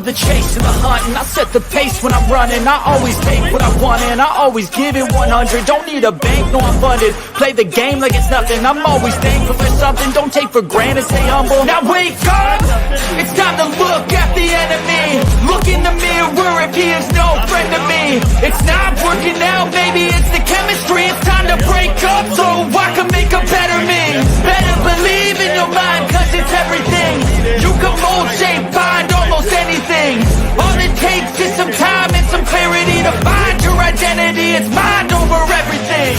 love the chase and the hunt, and I set the pace when I'm running. I always take what I want and I always give it 100. Don't need a bank, no I'm funded. Play the game like it's nothing. I'm always thankful for something. Don't take for granted, stay humble. Now wake up, it's time to look at the enemy. Look in the mirror if he is no friend to me. It's not working out, maybe it's the chemistry. It's time to break up so I can make a better me. Better believe in your mind, cause it's everything. You can mold, shape, find almost anything. All it takes is some time and some clarity to find your identity. It's mind over everything.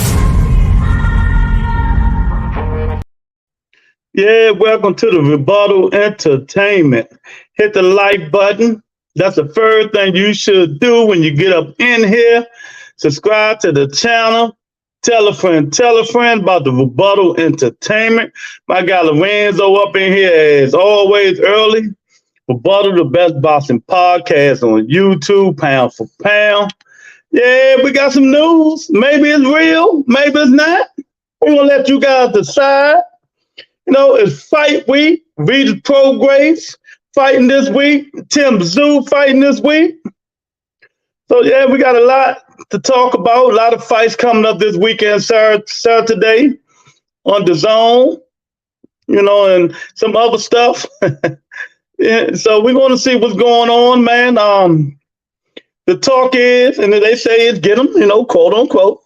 Yeah, welcome to the Rebuttal Entertainment. Hit the like button. That's the first thing you should do when you get up in here. Subscribe to the channel. Tell a friend about the Rebuttal Entertainment. My guy Lorenzo up in here as always early. Rebuttal, the best boxing podcast on YouTube, pound for pound. Yeah, we got some news. Maybe it's real, maybe it's not. We're going to let you guys decide. You know, it's fight week. Regis Prograis fighting this week. Tim Tszyu fighting this week. So, yeah, we got a lot to talk about. A lot of fights coming up this weekend, Saturday on the Zone, you know, and some other stuff. Yeah, so we're going to see what's going on, man. The talk is, and they say it's get them, you know, quote unquote.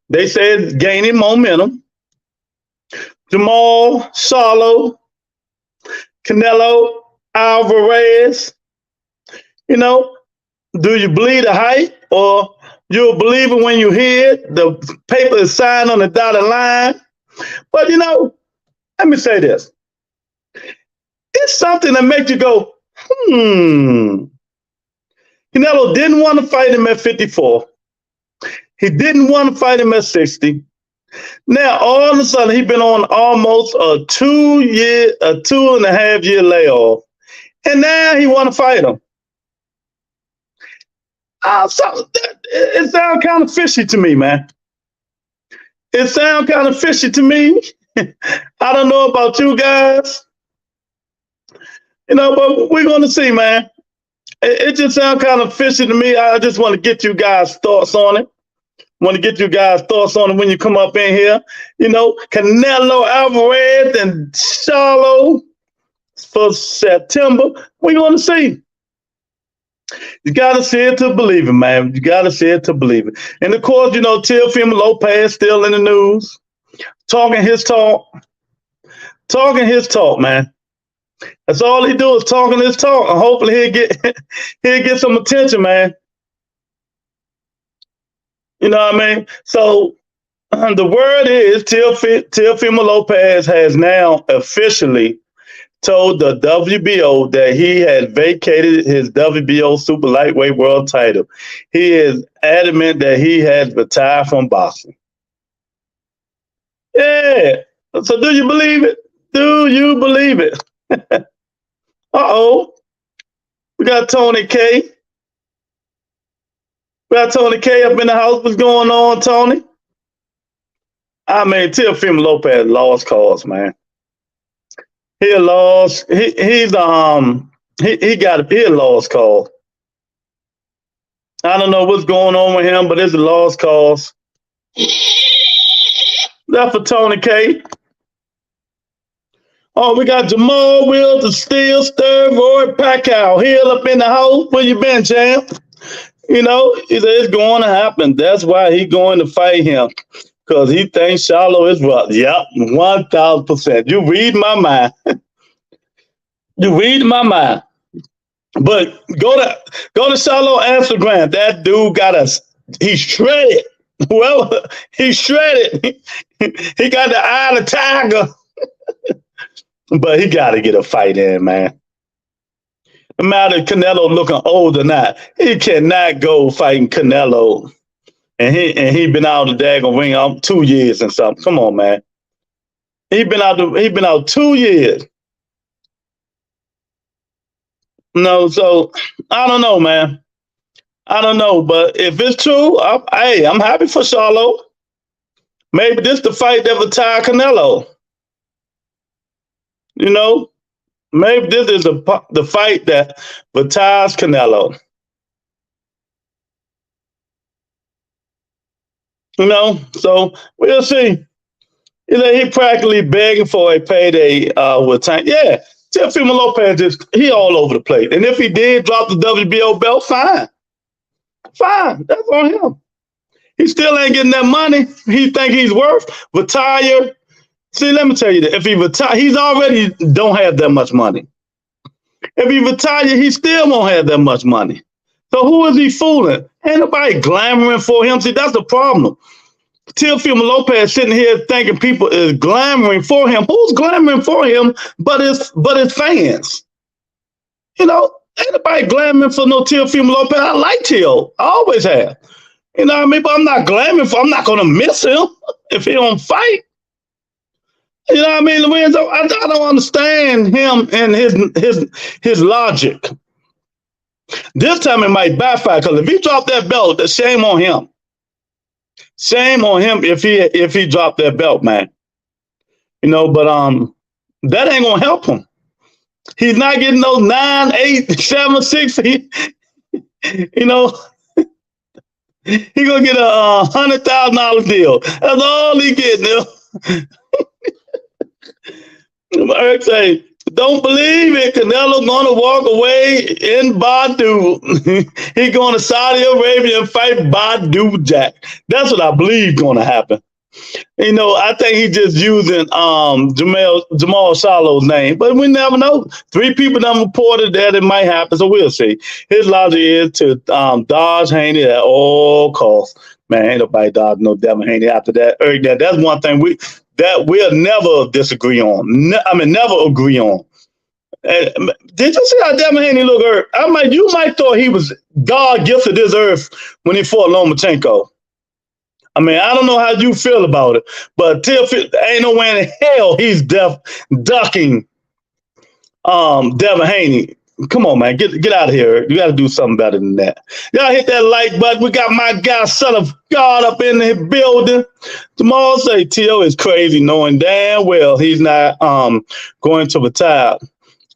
They say it's gaining momentum. JERMALL, Charlo, Canelo, Alvarez. You know, do you believe the hype, or you'll believe it when you hear it? The paper is signed on the dotted line. But, you know, let me say this. It's something that makes you go, Canelo didn't want to fight him at 54. He didn't want to fight him at 60. Now, all of a sudden, he's been on almost a 2.5 year layoff. And now he want to fight him. It sounds kind of fishy to me, man. It sounds kind of fishy to me. I don't know about you guys. You know, but we're going to see, man. It just sounds kind of fishy to me. I just want to get you guys' thoughts on it. Want to get you guys' thoughts on it when you come up in here. You know, Canelo, Alvarez, and Charlo for September. We're going to see. You got to see it to believe it, man. You got to see it to believe it. And, of course, you know, Teofimo Lopez still in the news, talking his talk. Talking his talk, man. That's all he do is talking his talk. And hopefully he'll get some attention, man. You know what I mean? So the word is Teofimo Lopez has now officially told the WBO that he has vacated his WBO super lightweight world title. He is adamant that he has retired from boxing. Yeah. So do you believe it? Do you believe it? Uh-oh. We got Tony K. We got Tony K up in the house. What's going on, Tony? I mean, Teofimo Lopez lost cause, man. He lost. He got a lost cause. I don't know what's going on with him, but it's a lost cause. That's for Tony K. Oh, we got Jamal Wills, the Steel Stir, Roy Pacquiao, Hill up in the house. Where you been, champ? You know, he said it's going to happen. That's why he's going to fight him, because he thinks Charlo is rough. Yep, 1,000%. You read my mind. You read my mind. But go to Charlo Instagram. That dude got us. He's shredded. Well, he's shredded. He got the eye of the tiger. But he got to get a fight in, man. No matter if Canelo looking old or not, he cannot go fighting Canelo. And he been out of the daggone ring 2 years and something. Come on, man. He been out 2 years. No, so I don't know, man. I don't know, but if it's true, I'm happy for Charlo. Maybe this the fight that retired Canelo. You know, Maybe this is the fight that retires Canelo. You know, so we'll see. You know, he practically begging for a payday with time. Yeah, Teofimo Lopez he all over the place. And if he did drop the WBO belt, fine. Fine. That's on him. He still ain't getting that money he think he's worth. Retire. See, let me tell you that if he retire, he's already don't have that much money. If he retire, he still won't have that much money. So who is he fooling? Ain't nobody glamoring for him. See, that's the problem. Teofimo Lopez sitting here thinking people is glamoring for him. Who's glamoring for him but his fans? You know, ain't nobody glamoring for no Teofimo Lopez. I like Teo. I always have. You know what I mean? But I'm not glamoring for, I'm not going to miss him if he don't fight. You know what I mean, Lorenzo? I don't understand him and his logic. This time it might backfire because if he dropped that belt, the shame on him. Shame on him if he dropped that belt, man. You know, but that ain't gonna help him. He's not getting those 9, 8, 7, 6. You know, he gonna get a $100,000 deal. That's all he getting. Eric say, don't believe it. Canelo gonna walk away in Badu. He going to Saudi Arabia and fight Badu Jack. That's what I believe gonna happen. You know, I think he's just using Jermall Charlo's name, but we never know. 3 people done reported that it might happen, so we'll see. His logic is to dodge Haney at all costs. Man, ain't nobody dodge no Devin Haney after that. Eric, that's one thing we'll never disagree on. Never agree on. Did you see how Devin Haney look hurt? You might thought he was God gifted this earth when he fought Lomachenko. I mean, I don't know how you feel about it, but ain't no way in hell he's ducking Devin Haney. Come on, man, get out of here. You got to do something better than that. Y'all hit that like button. We got my guy, son of God, up in the building. Jamal say T.O. is crazy, knowing damn well he's not going to retire.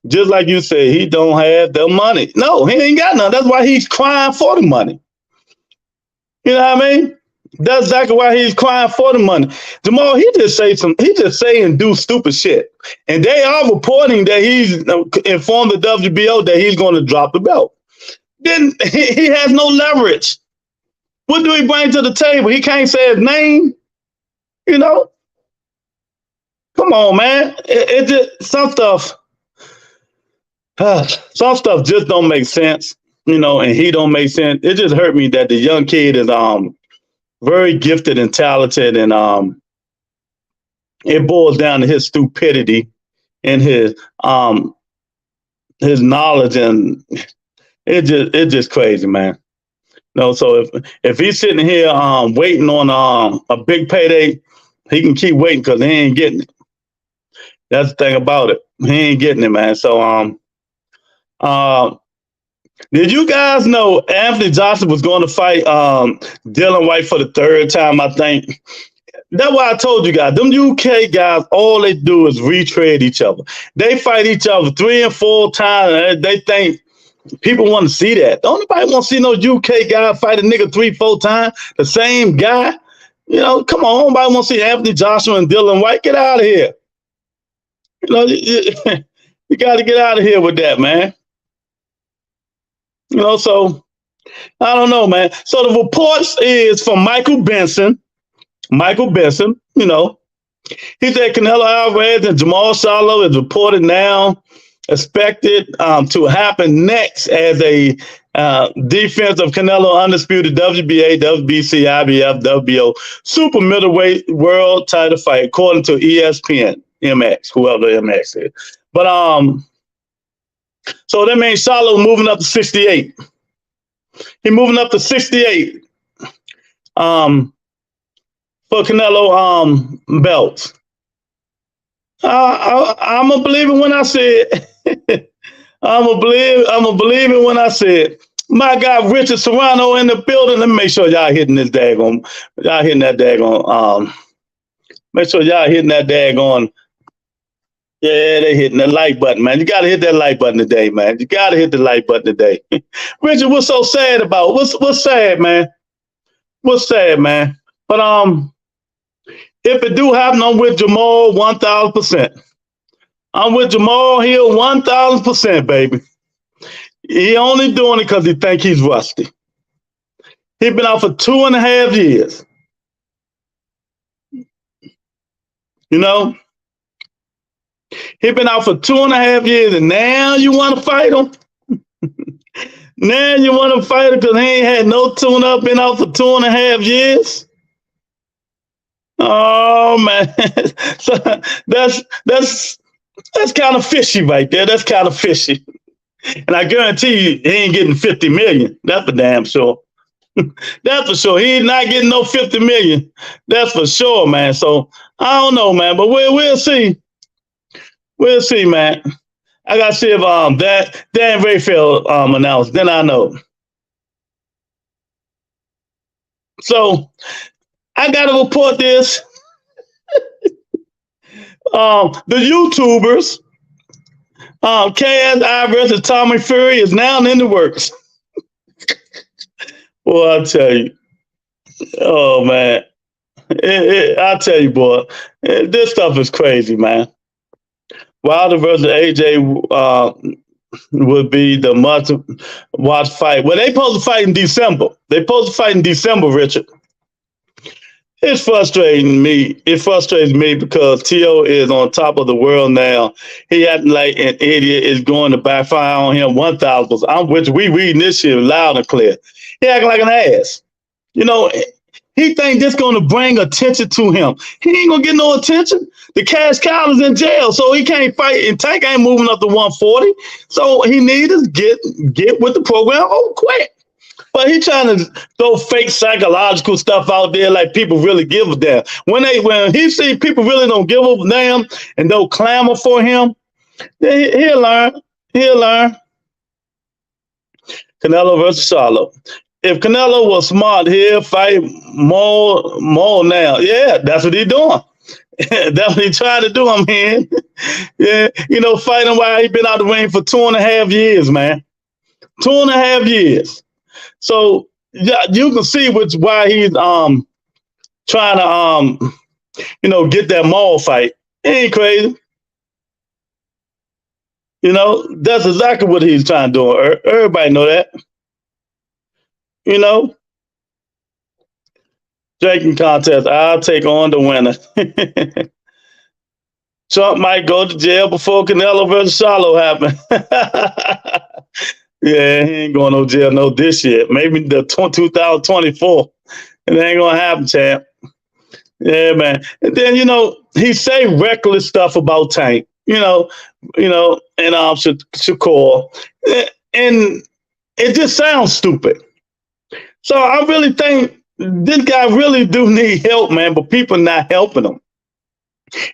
Just like you said, he don't have the money. No, he ain't got none. That's why he's crying for the money. You know what I mean? That's exactly why he's crying for the money. Jamal, he just say and do stupid shit. And they are reporting that he's informed the WBO that he's going to drop the belt. Then he has no leverage. What do he bring to the table? He can't say his name. You know? Come on, man. It just some stuff just don't make sense. You know, and he don't make sense. It just hurt me that the young kid is very gifted and talented, and it boils down to his stupidity and his knowledge, and it's just crazy, man. No, so if he's sitting here waiting on a big payday, he can keep waiting because he ain't getting it. That's the thing about it. He ain't getting it, man. So did you guys know Anthony Johnson was going to fight Dylan White for the 3rd time, I think? That's why I told you guys, them UK guys, all they do is retread each other. They fight each other 3 and 4 times, and they think people want to see that. Don't nobody want to see no UK guy fight a nigga 3, 4 times, the same guy. You know, come on, nobody want to see Anthony Johnson and Dylan White. Get out of here. You know, you got to get out of here with that, man. You know, so I don't know, man. So the reports is from Michael Benson. You know, he said Canelo Alvarez and Jermall Charlo is reported now expected to happen next as a defense of Canelo undisputed WBA, WBC, IBF, WBO super middleweight world title fight, according to ESPN, MX, whoever MX is. But so that means Charlo moving up to 68. He moving up to 68 for Canelo belts. I'm gonna believe it when I say it. I'm gonna believe it when I say it. My guy Richard Serrano in the building. Let me make sure y'all hitting this daggone. Make sure y'all hitting that daggone Yeah, they hitting the like button, man. You gotta hit that like button today, man. You gotta hit the like button today. Richard, what's so sad about? What's sad, man? What's sad, man? But if it do happen, I'm with Jamal 1,000%. I'm with Jamal Hill 1,000%, baby. He only doing it because he think he's rusty. He been out for 2.5 years. You know, he been out for 2.5 years, and now you want to fight him? Now you want to fight him because he ain't had no tune-up, been out for 2.5 years? Oh man, so that's kind of fishy right there. That's kind of fishy. And I guarantee you, he ain't getting 50 million. That's for damn sure. That's for sure. He's not getting no 50 million. That's for sure, man. So I don't know, man, but we'll see. We'll see, man. I gotta see if that Dan Rayfield announced. Then I know. So I gotta report this. The YouTubers, KSI versus Tommy Fury is now in the works. Boy, I tell you. Oh man. I tell you, boy, this stuff is crazy, man. Wilder versus AJ would be the must-watch fight. Well, they supposed to fight in December. They supposed to fight in December, Richard. It's frustrating me. It frustrates me because T.O. is on top of the world now. He acting like an idiot is going to backfire on him 1,000%. I'm with you. We reading this shit loud and clear. He acting like an ass. You know, he think this going to bring attention to him. He ain't going to get no attention. The cash cow is in jail, so he can't fight. And Tank ain't moving up to 140. So he need to get with the program quick. But he trying to throw fake psychological stuff out there like people really give a damn. When he see people really don't give a damn and don't clamor for him, then he'll learn. He'll learn. Canelo versus Charlo. If Canelo was smart, he'll fight more now. Yeah, that's what he's doing. That's what he trying to do, I'm hearing. Yeah, you know, fighting while he been out the ring for 2.5 years, man. 2.5 years. So yeah, you can see why he's trying to get that mall fight. It ain't crazy. You know, that's exactly what he's trying to do. Everybody know that. You know, drinking contest. I'll take on the winner. Trump might go to jail before Canelo versus Charlo happen. Yeah, he ain't going no jail this year. Maybe the 2024. It ain't gonna happen, champ. Yeah, man. And then he say reckless stuff about Tank. And Shakur, and it just sounds stupid. So I really think this guy really do need help, man. But people not helping him.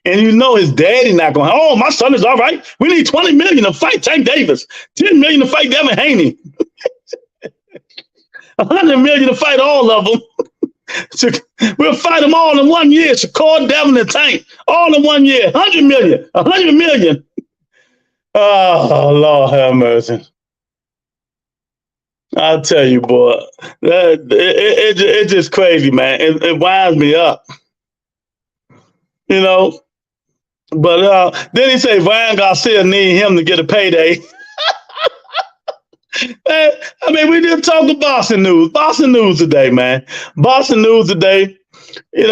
And his daddy not going, oh, my son is all right. We need 20 million to fight Tank Davis, 10 million to fight Devin Haney, 100 million to fight all of them. We'll fight them all in 1 year. Shakur, Devin, and Tank, all in 1 year. 100 million, 100 million. Oh, Lord have mercy. I'll tell you, boy, it's just crazy, man. It winds me up. But then he say Ryan Garcia need him to get a payday. Man, I mean, we didn't talk to Boston News. Boston News today, man. Boston News today. He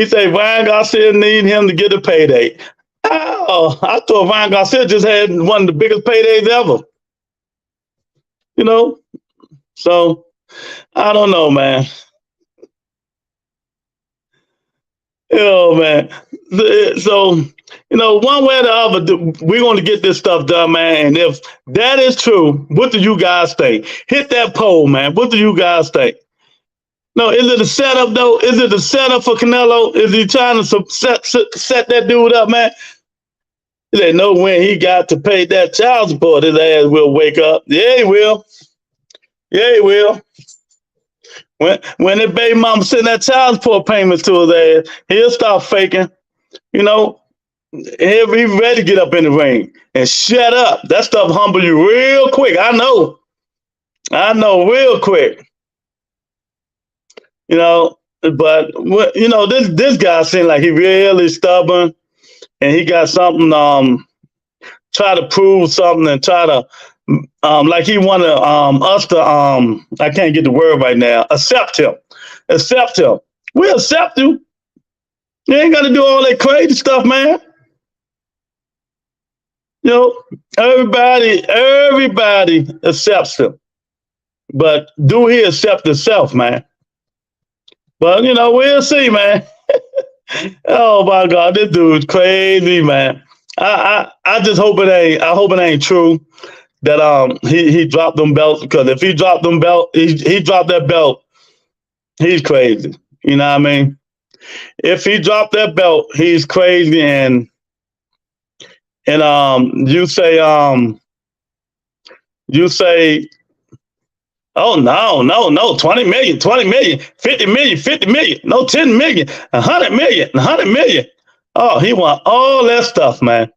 say Ryan Garcia need him to get a payday. Oh, I thought Ryan Garcia just had one of the biggest paydays ever. So I don't know, man. Oh man. So, one way or the other, we're going to get this stuff done, man. And if that is true, what do you guys think? Hit that poll, man. What do you guys think? No, is it a setup, though? Is it a setup for Canelo? Is he trying to set that dude up, man? They know when he got to pay that child support, his ass will wake up. Yeah, he will. Yeah, he will. When the baby mama send that child support payments to his ass, he'll stop faking. You know, he'll be ready to get up in the ring and shut up. That stuff humble you real quick. I know, real quick. You know, but you know, this guy seemed like he really stubborn, and he got something. Try to prove something and try to like he wanted us to I can't get the word right now. Accept him. We accept you. You ain't got to do all that crazy stuff, man. You know, everybody accepts him. But do he accept himself, man? But you know, we'll see, man. Oh my God, this dude's crazy, man. I just hope it ain't. I hope it ain't true that he dropped them belts, because if he dropped them belt, he dropped that belt, he's crazy. You know what I mean? If he dropped that belt, he's crazy. And you say oh no, 20 million, 50 million, 50 million, no 10 million, 100 million, 100 million. Oh, he want all that stuff, man.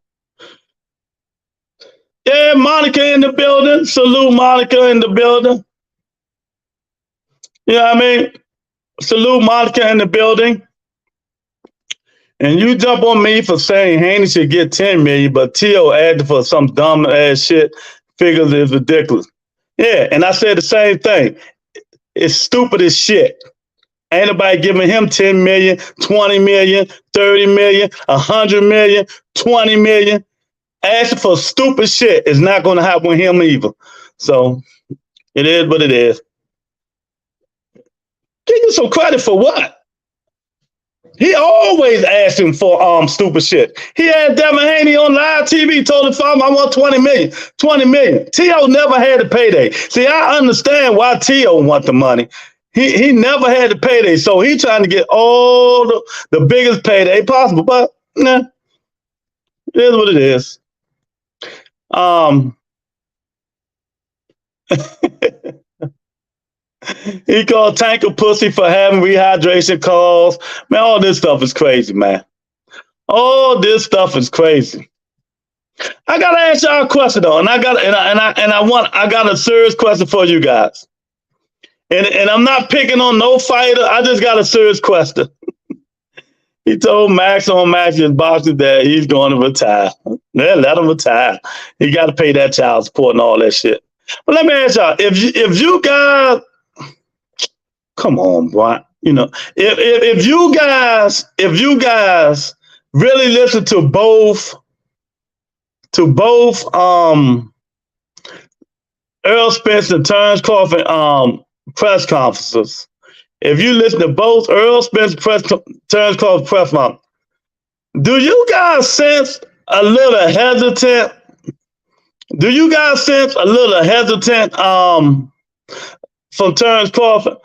Yeah, Monica in the building. Salute Monica in the building. You know what I mean? Salute Monica in the building. And you jump on me for saying Haney should get 10 million, but T.O. added for some dumb ass shit. Figures is ridiculous. Yeah, and I said the same thing. It's stupid as shit. Ain't nobody giving him 10 million, 20 million, 30 million, 100 million, 20 million. Asking for stupid shit is not going to happen with him either. So it is what it is. Give you some credit for what? He always asking for stupid shit. He had Devin Haney on live TV, told him, I want 20 million, 20 million. T.O. never had a payday. See, I understand why T.O. want the money. He never had the payday, so he trying to get all the biggest payday possible. But nah, it is what it is. He called Tank a pussy for having rehydration calls. Man, all this stuff is crazy, man. All this stuff is crazy. I gotta ask y'all a question though, and I got a serious question for you guys. And I'm not picking on no fighter. I just got a serious question. He told Max on Max's boxing that he's going to retire. Yeah, let him retire. He got to pay that child support and all that shit. But let me ask y'all, if you guys, come on, boy. You know, if you guys really listen to both Earl Spence and Terrence Crawford press conferences, if you listen to both Earl Spence Terrence Crawford press conference, do you guys sense a little hesitant? Do you guys sense a little hesitant from Terrence Crawford?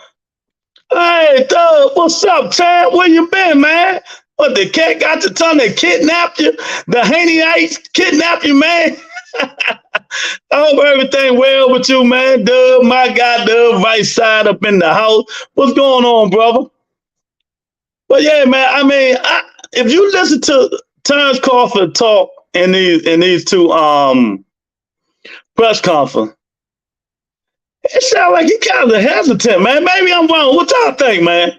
Hey, Doug, what's up, Chad? Where you been, man? What, the cat got your tongue? They kidnapped you? The Haneyite kidnapped you, man? I hope everything well with you, man. Doug, my guy, Doug, right side up in the house. What's going on, brother? But yeah, man, I mean, if you listen to Terrence Crawford talk in these two press conferences, it sounds like he kind of hesitant, man. Maybe I'm wrong. What y'all think, man?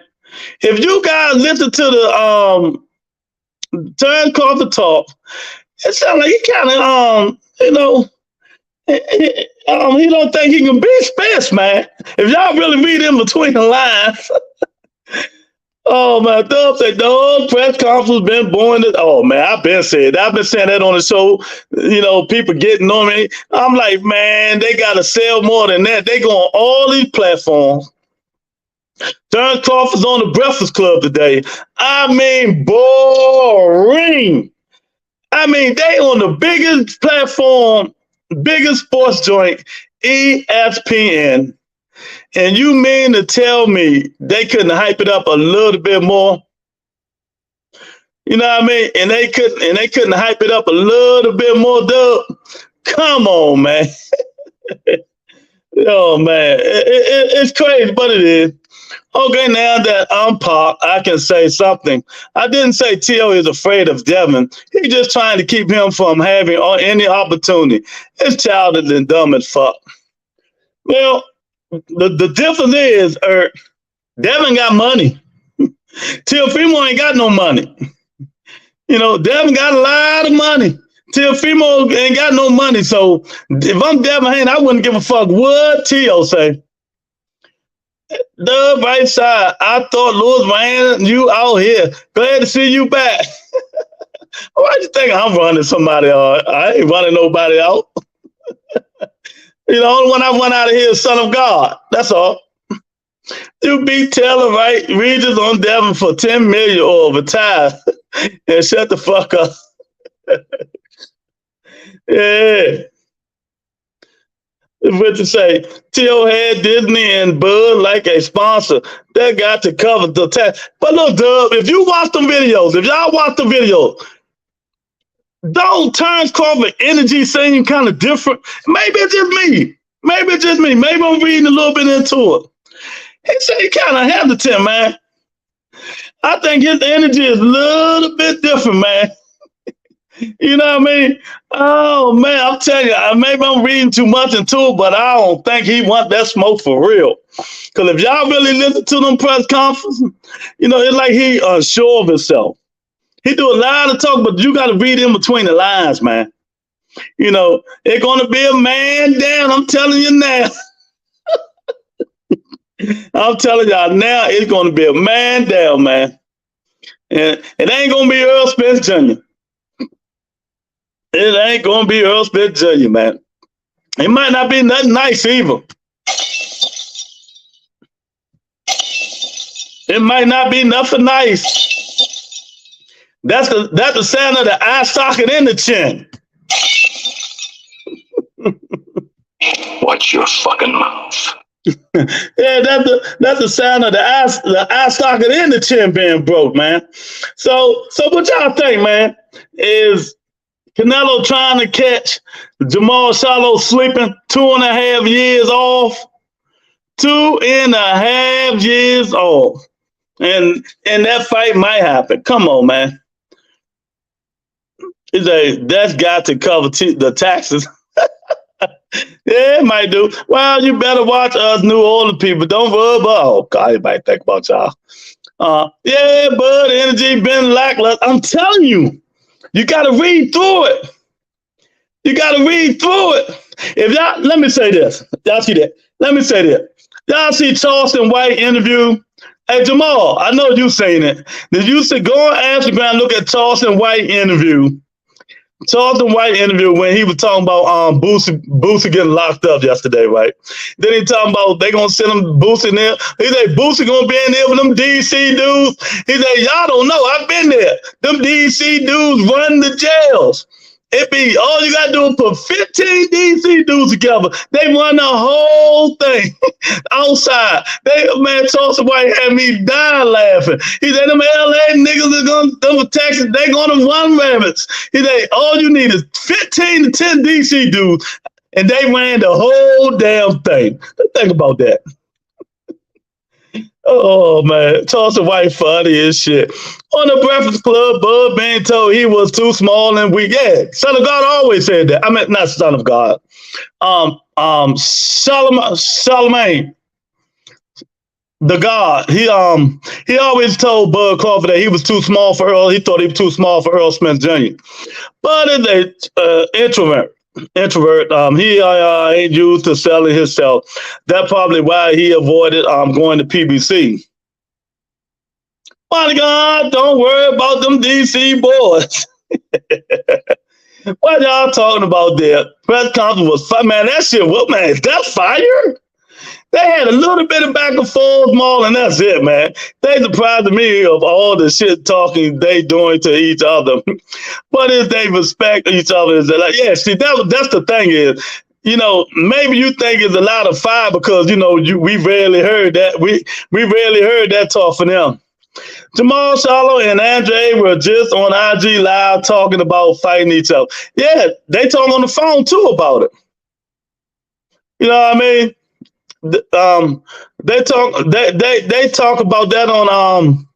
If you guys listen to the Terrence Crawford talk, it sounds like he kind of you know, he don't think he can beat Spence, man. If y'all really read in between the lines. Oh, man, Dub said, no, press conference been boring. Oh, man, I've been saying that on the show. You know, people getting on me. I'm like, man, they got to sell more than that. They go on all these platforms. Terrence Crawford's on the Breakfast Club today. I mean, boring. I mean, they on the biggest platform, biggest sports joint, ESPN. And you mean to tell me they couldn't hype it up a little bit more? You know what I mean? And they couldn't hype it up a little bit more, Dub. Come on, man. Oh man, it's crazy, but it is. Okay, now that I'm Pac, I can say something. I didn't say T.O. is afraid of Devin. He's just trying to keep him from having any opportunity. It's childish and dumb as fuck. Well, the difference is, Devin got money. Teofimo ain't got no money. You know, Devin got a lot of money. Teofimo ain't got no money. So if I'm Devin Haney, I wouldn't give a fuck what T.O. say. The right side. I thought Louis ran you out here. Glad to see you back. Why you think I'm running somebody out? I ain't running nobody out. You know, the only one I run out of here is Son of God. That's all. You beat Taylor right Regis on Devin for $10 million or retire and shut the fuck up. Yeah. What to say? T.O. had Disney and Bud like a sponsor. That got to cover the tax. But look, Dub, if you watch the videos, if y'all watch the videos, don't Terrence Crawford energy seem kind of different? Maybe it's just me. Maybe it's just me. Maybe I'm reading a little bit into it. He said he kind of hesitant, man. I think his energy is a little bit different, man. You know what I mean? Oh, man, I'm telling you, maybe I'm reading too much into it, but I don't think he want that smoke for real. Because if y'all really listen to them press conferences, you know, it's like he unsure of himself. He do a lot of talk, but you got to read in between the lines, man. You know, it's going to be a man down, I'm telling you now. I'm telling y'all now, it's going to be a man down, man. And it ain't going to be Earl Spence Jr. It ain't going to be Earl Spence Jr., man. It might not be nothing nice either. It might not be nothing nice. That's the sound of the eye socket in the chin. Watch your fucking mouth. Yeah, that's the sound of the eye socket in the chin being broke, man. So what y'all think, man? Is Canelo trying to catch Charlo sleeping 2.5 years off? 2.5 years off. And that fight might happen. Come on, man. That's got to cover the taxes. Yeah, it might do. Well, you better watch us New Orleans people. Don't rub up. Oh, God, you might think about y'all. Yeah, Bud, energy been lackluster. I'm telling you, you got to read through it. You got to read through it. If y'all, let me say this. Y'all see that? Let me say this. Y'all see Charleston White interview? Hey, Jamal, I know you seen it. Did you see, go on Instagram and look at Charleston White interview? Charleston White interview when he was talking about Boosie getting locked up yesterday, right? Then he talking about they gonna send him Boosie in there. He said Boosie gonna be in there with them DC dudes. He said, y'all don't know, I've been there. Them DC dudes run the jails. It be all you gotta do is put 15 DC dudes together. They run the whole thing outside. Man, Charleston White had me dying laughing. He said, them LA niggas are gonna, them Texas, they gonna run rabbits. He said, all you need is 15 to 10 DC dudes, and they ran the whole damn thing. Think about that. Oh, man. Charleston White funny as shit. On the Breakfast Club, Bud being told he was too small and weak. Yeah, Son of God always said that. I mean, not Son of God. Charlemagne, the God. He always told Bud Crawford that he was too small for Earl. He thought he was too small for Earl Smith Jr. Bud is a introvert. He ain't used to selling himself. That's probably why he avoided going to PBC. My God, don't worry about them DC boys. What y'all talking about there? Press conference was fire. Man, that shit, what, man, is that fire? They had a little bit of back and forth, Maul, and that's it, man. They surprised me of all the shit talking they doing to each other. But if they respect each other, is like, yeah, see, that's the thing is, you know, maybe you think it's a lot of fire because, you know, we rarely heard that. We rarely heard that talk from them. Jamal Charlo and Andre were just on IG Live talking about fighting each other. Yeah, they talk on the phone too about it. You know what I mean? they talk about that on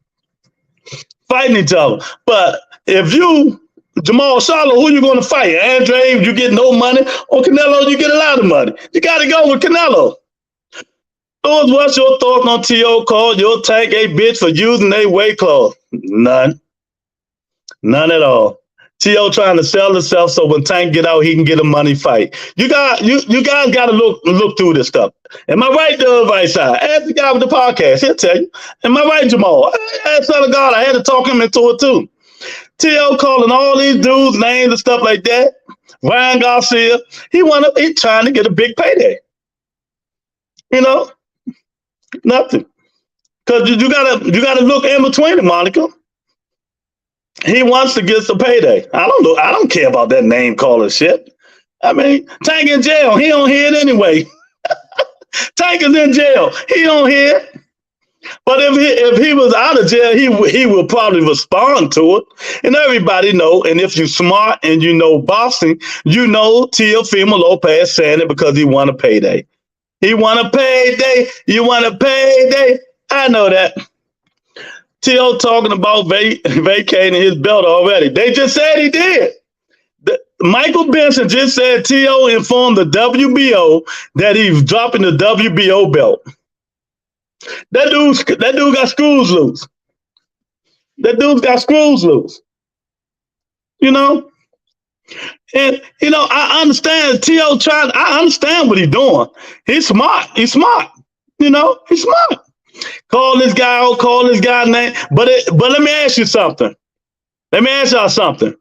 fighting each other. But if you Jermall Charlo, who you going to fight? Andre, you get no money, or Canelo, you get a lot of money. You got to go with Canelo. Lewis, what's your thoughts on T.O. called your tank a bitch for using their weight class? None at all. T.O. trying to sell himself so when Tank get out, he can get a money fight. You guys got to look through this stuff. Am I right, the right side? Ask the guy with the podcast. He'll tell you. Am I right, Jermall? Ask son of God. I had to talk him into it too. T.O. calling all these dudes names and stuff like that. Ryan Garcia. He trying to get a big payday. You know, nothing. Because you gotta look in between it, Monica. He wants to get some payday. I don't know. I don't care about that name calling shit. I mean, Tank in jail. He don't hear it anyway. Tank is in jail. He don't hear it. But if he was out of jail, he would probably respond to it. And everybody know. And if you're smart and you know boxing, you know Teofimo Lopez saying it because he want a payday. He want a payday. You want a payday. I know that. T.O. talking about vacating his belt already. They just said he did. Michael Benson just said T.O. informed the WBO that he's dropping the WBO belt. That dude got screws loose. That dude's got screws loose. You know? And, you know, I understand T.O. I understand what he's doing. He's smart. He's smart. You know, he's smart. Call this guy out, call this guy name. But let me ask you something. Let me ask y'all something.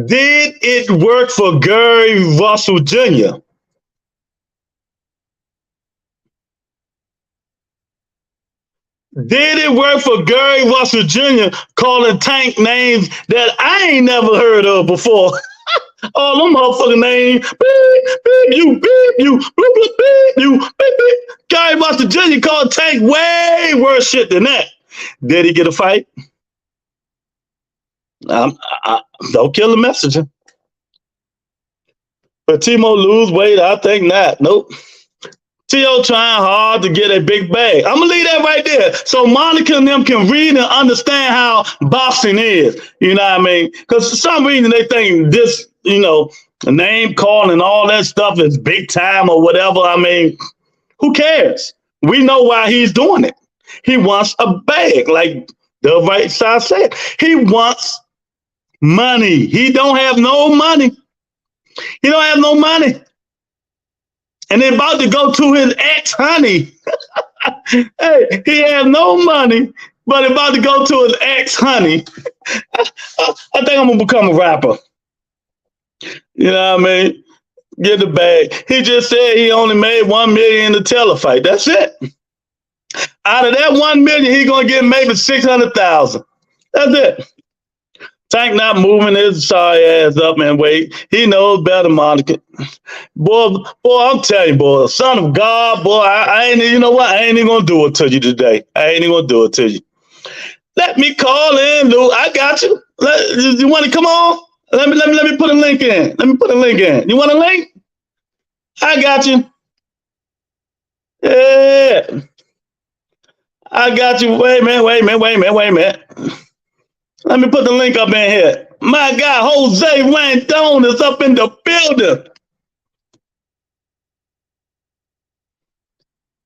Did it work for Gary Russell Jr.? Did it work for Gary Russell Jr. calling Tank names that I ain't never heard of before? All them motherfucking names. Beep, you, bloop, bloop, beep, you, beep, beep. Gary Russell Jr. called Tank way worse shit than that. Did he get a fight? Don't kill the messenger. But Timo lose weight? I think not. Nope. T.O. trying hard to get a big bag. I'm going to leave that right there so Monica and them can read and understand how boxing is. You know what I mean? Because for some reason they think this, you know, name calling and all that stuff is big time or whatever. I mean, who cares? We know why he's doing it. He wants a bag, like the right side said. He wants money. He don't have no money. He don't have no money. And they're about to go to his ex-honey. Hey, he has no money, but about to go to his ex-honey. I think I'm going to become a rapper. You know what I mean? Get the bag. He just said he only made $1 million in the telefight. That's it. Out of that $1 million, he's going to get maybe $600,000. That's it. Tank not moving his sorry ass up and wait. He knows better, Monica. Boy, I'm telling you, boy, son of God, boy, I ain't, you know what? I ain't even gonna do it to you today. I ain't even gonna do it to you. Let me call in, dude. I got you. You want to come on? Let me put a link in. Let me put a link in. You want a link? I got you. Yeah. I got you. Wait a minute. Let me put the link up in here. My guy, Jose Randon, is up in the building.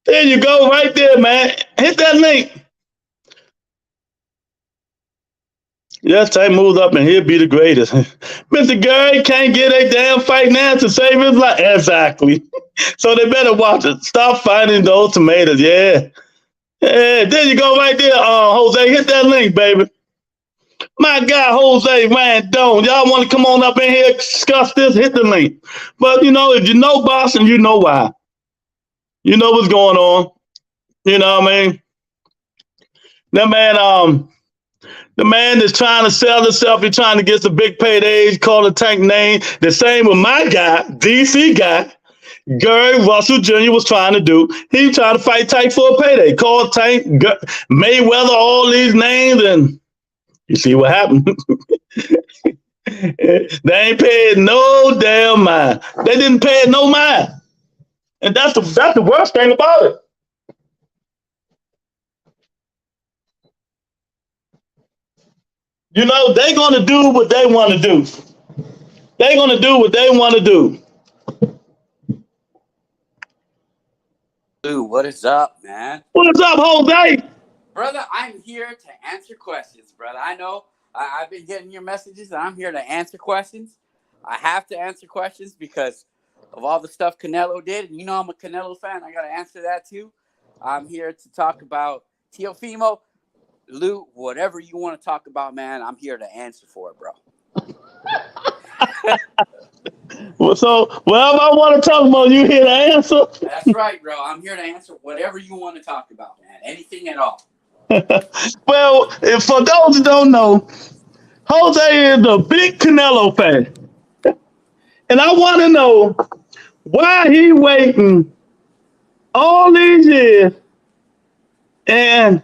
There you go, right there, man. Hit that link. Yes, Tank moves up and he'll be the greatest. Mr. Gary can't get a damn fight now to save his life. Exactly. So they better watch it. Stop fighting those tomatoes. Yeah. Yeah, there you go, right there, Jose. Hit that link, baby. My guy, Jose Randon. Y'all want to come on up in here, discuss this, hit the link. But, you know, if you know boxing, you know why. You know what's going on. You know what I mean? The man is trying to sell himself. He's trying to get some big paydays, call a Tank name. The same with my guy, DC guy, Gary Russell Jr. was trying to do. He was trying to fight Tank for a payday. Call Tank, Mayweather, all these names, and you see what happened. They ain't paid no damn mind. They didn't pay no mind. And that's the worst thing about it. You know, they're gonna do what they want to do. They're gonna do what they want to do. Dude, what is up, man? What's up, Jose? Brother, I'm here to answer questions, brother. I know I've been getting your messages, and I'm here to answer questions. I have to answer questions because of all the stuff Canelo did. And you know I'm a Canelo fan. I got to answer that too. I'm here to talk about Teofimo. Lou, whatever you want to talk about, man, I'm here to answer for it, bro. So, whatever I want to talk about, you here to answer? That's right, bro. I'm here to answer whatever you want to talk about, man. Anything at all. Well, for those who don't know, Jose is a big Canelo fan. And I want to know why he waiting all these years and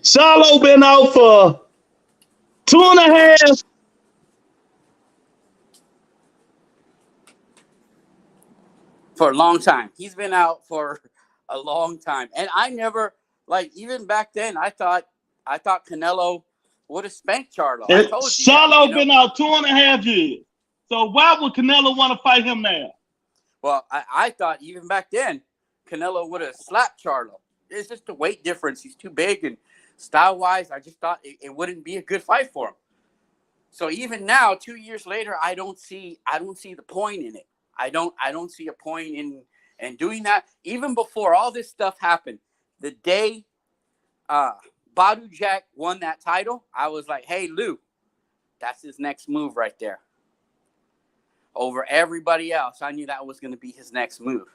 Charlo been out for 2.5. For a long time. He's been out for a long time. And I never, like, even back then, I thought Canelo would have spanked Charlo. I told you. Charlo been out 2.5 years. So why would Canelo want to fight him now? Well, I thought even back then, Canelo would have slapped Charlo. It's just the weight difference. He's too big, and style-wise, I just thought it wouldn't be a good fight for him. So even now, 2 years later, I don't see the point in it. I don't see a point in doing that. Even before all this stuff happened, the day Badu Jack won that title, I was like, hey, Lou, that's his next move right there. Over everybody else, I knew that was going to be his next move.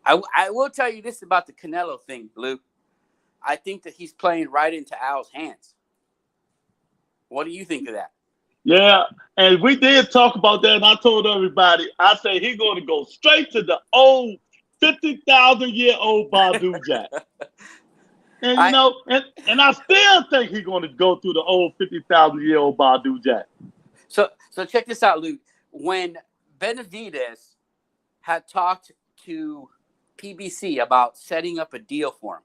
I will tell you this about the Canelo thing, Lou. I think that he's playing right into Al's hands. What do you think of that? Yeah, and we did talk about that, and I told everybody, I said he's going to go straight to the old 50,000-year-old Badu Jack. And you know, and I still think he's going to go through the old 50,000-year-old Badu Jack. So check this out, Luke. When Benavidez had talked to PBC about setting up a deal for him,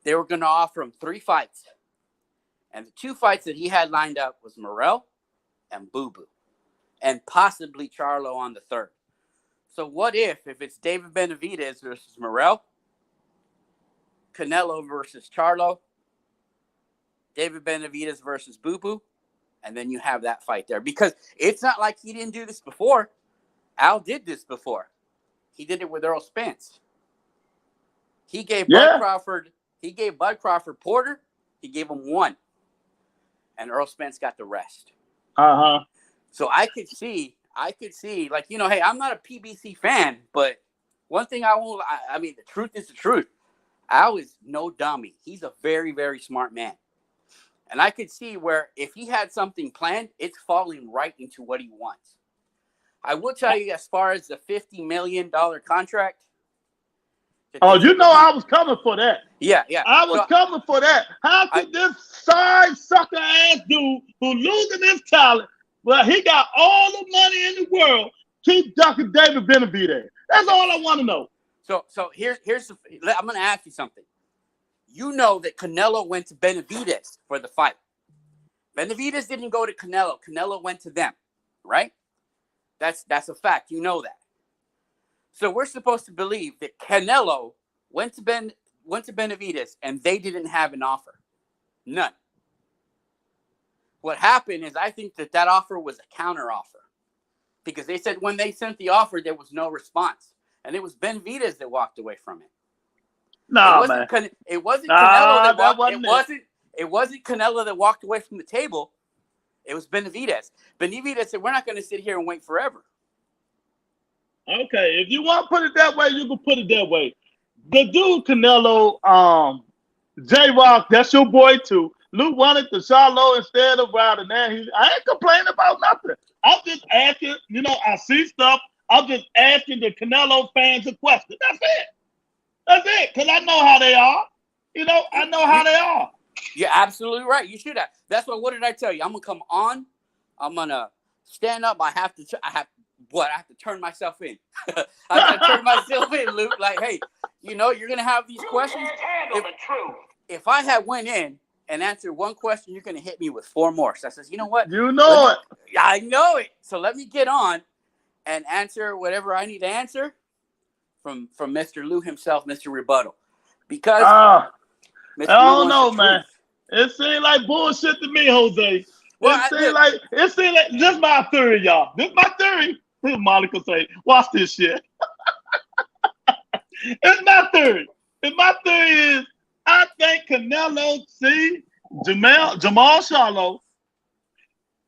they were going to offer him 3 fights. And the 2 fights that he had lined up was Morrell and Boo Boo, and possibly Charlo on the 3rd. So what if it's David Benavidez versus Morrell, Canelo versus Charlo, David Benavidez versus Boo Boo, and then you have that fight there? Because it's not like he didn't do this before. Al did this before. He did it with Earl Spence. He gave Bud Crawford. He gave Bud Crawford Porter. He gave him 1. And Earl Spence got the rest. So I could see, like, you know, hey, I'm not a PBC fan, but one thing I mean, the truth is the truth. Al is no dummy. He's a very, very smart man. And I could see where if he had something planned, it's falling right into what he wants. I will tell you, as far as the $50 million contract. Oh, you know I was coming for that. Yeah. I was coming for that. How could this side sucker ass dude who losing his talent, well, he got all the money in the world, keep ducking David Benavidez? That's all I want to know. So here's I'm going to ask you something. You know that Canelo went to Benavidez for the fight. Benavidez didn't go to Canelo. Canelo went to them, right? That's a fact. You know that. So we're supposed to believe that Canelo went to Benavidez and they didn't have an offer. None. What happened is I think that offer was a counter offer, because they said when they sent the offer, there was no response. And it was Benavidez that walked away from it. No, man. It wasn't Canelo it wasn't Canelo that walked away from the table. It was Benavidez. Benavidez said, we're not going to sit here and wait forever. Okay, if you want to put it that way, you can put it that way. The dude Canelo, J-Rock, that's your boy too. Luke wanted the Charlo instead of riding there. I ain't complaining about nothing. I'm just asking, you know, I see stuff. I'm just asking the Canelo fans a question. That's it. That's it, because I know how they are. You know, I know how they are. You're absolutely right. You should have. That's what did I tell you? I'm going to come on. I'm going to stand up. I have What? I have to turn myself in. I have to turn myself in, Luke. Like, hey, you're going to have these questions. If I had went in and answered one question, you're going to hit me with 4 more. So I says, you know what? You know it. I know it. So let me get on and answer whatever I need to answer from Mr. Lou himself, Mr. Rebuttal. Because I don't know, man. It seems like bullshit to me, Jose. Well, it seems like just my theory, y'all. This is my theory. Monica say, watch this shit. It's my theory. And my theory is, I think Canelo, Jermall Charlo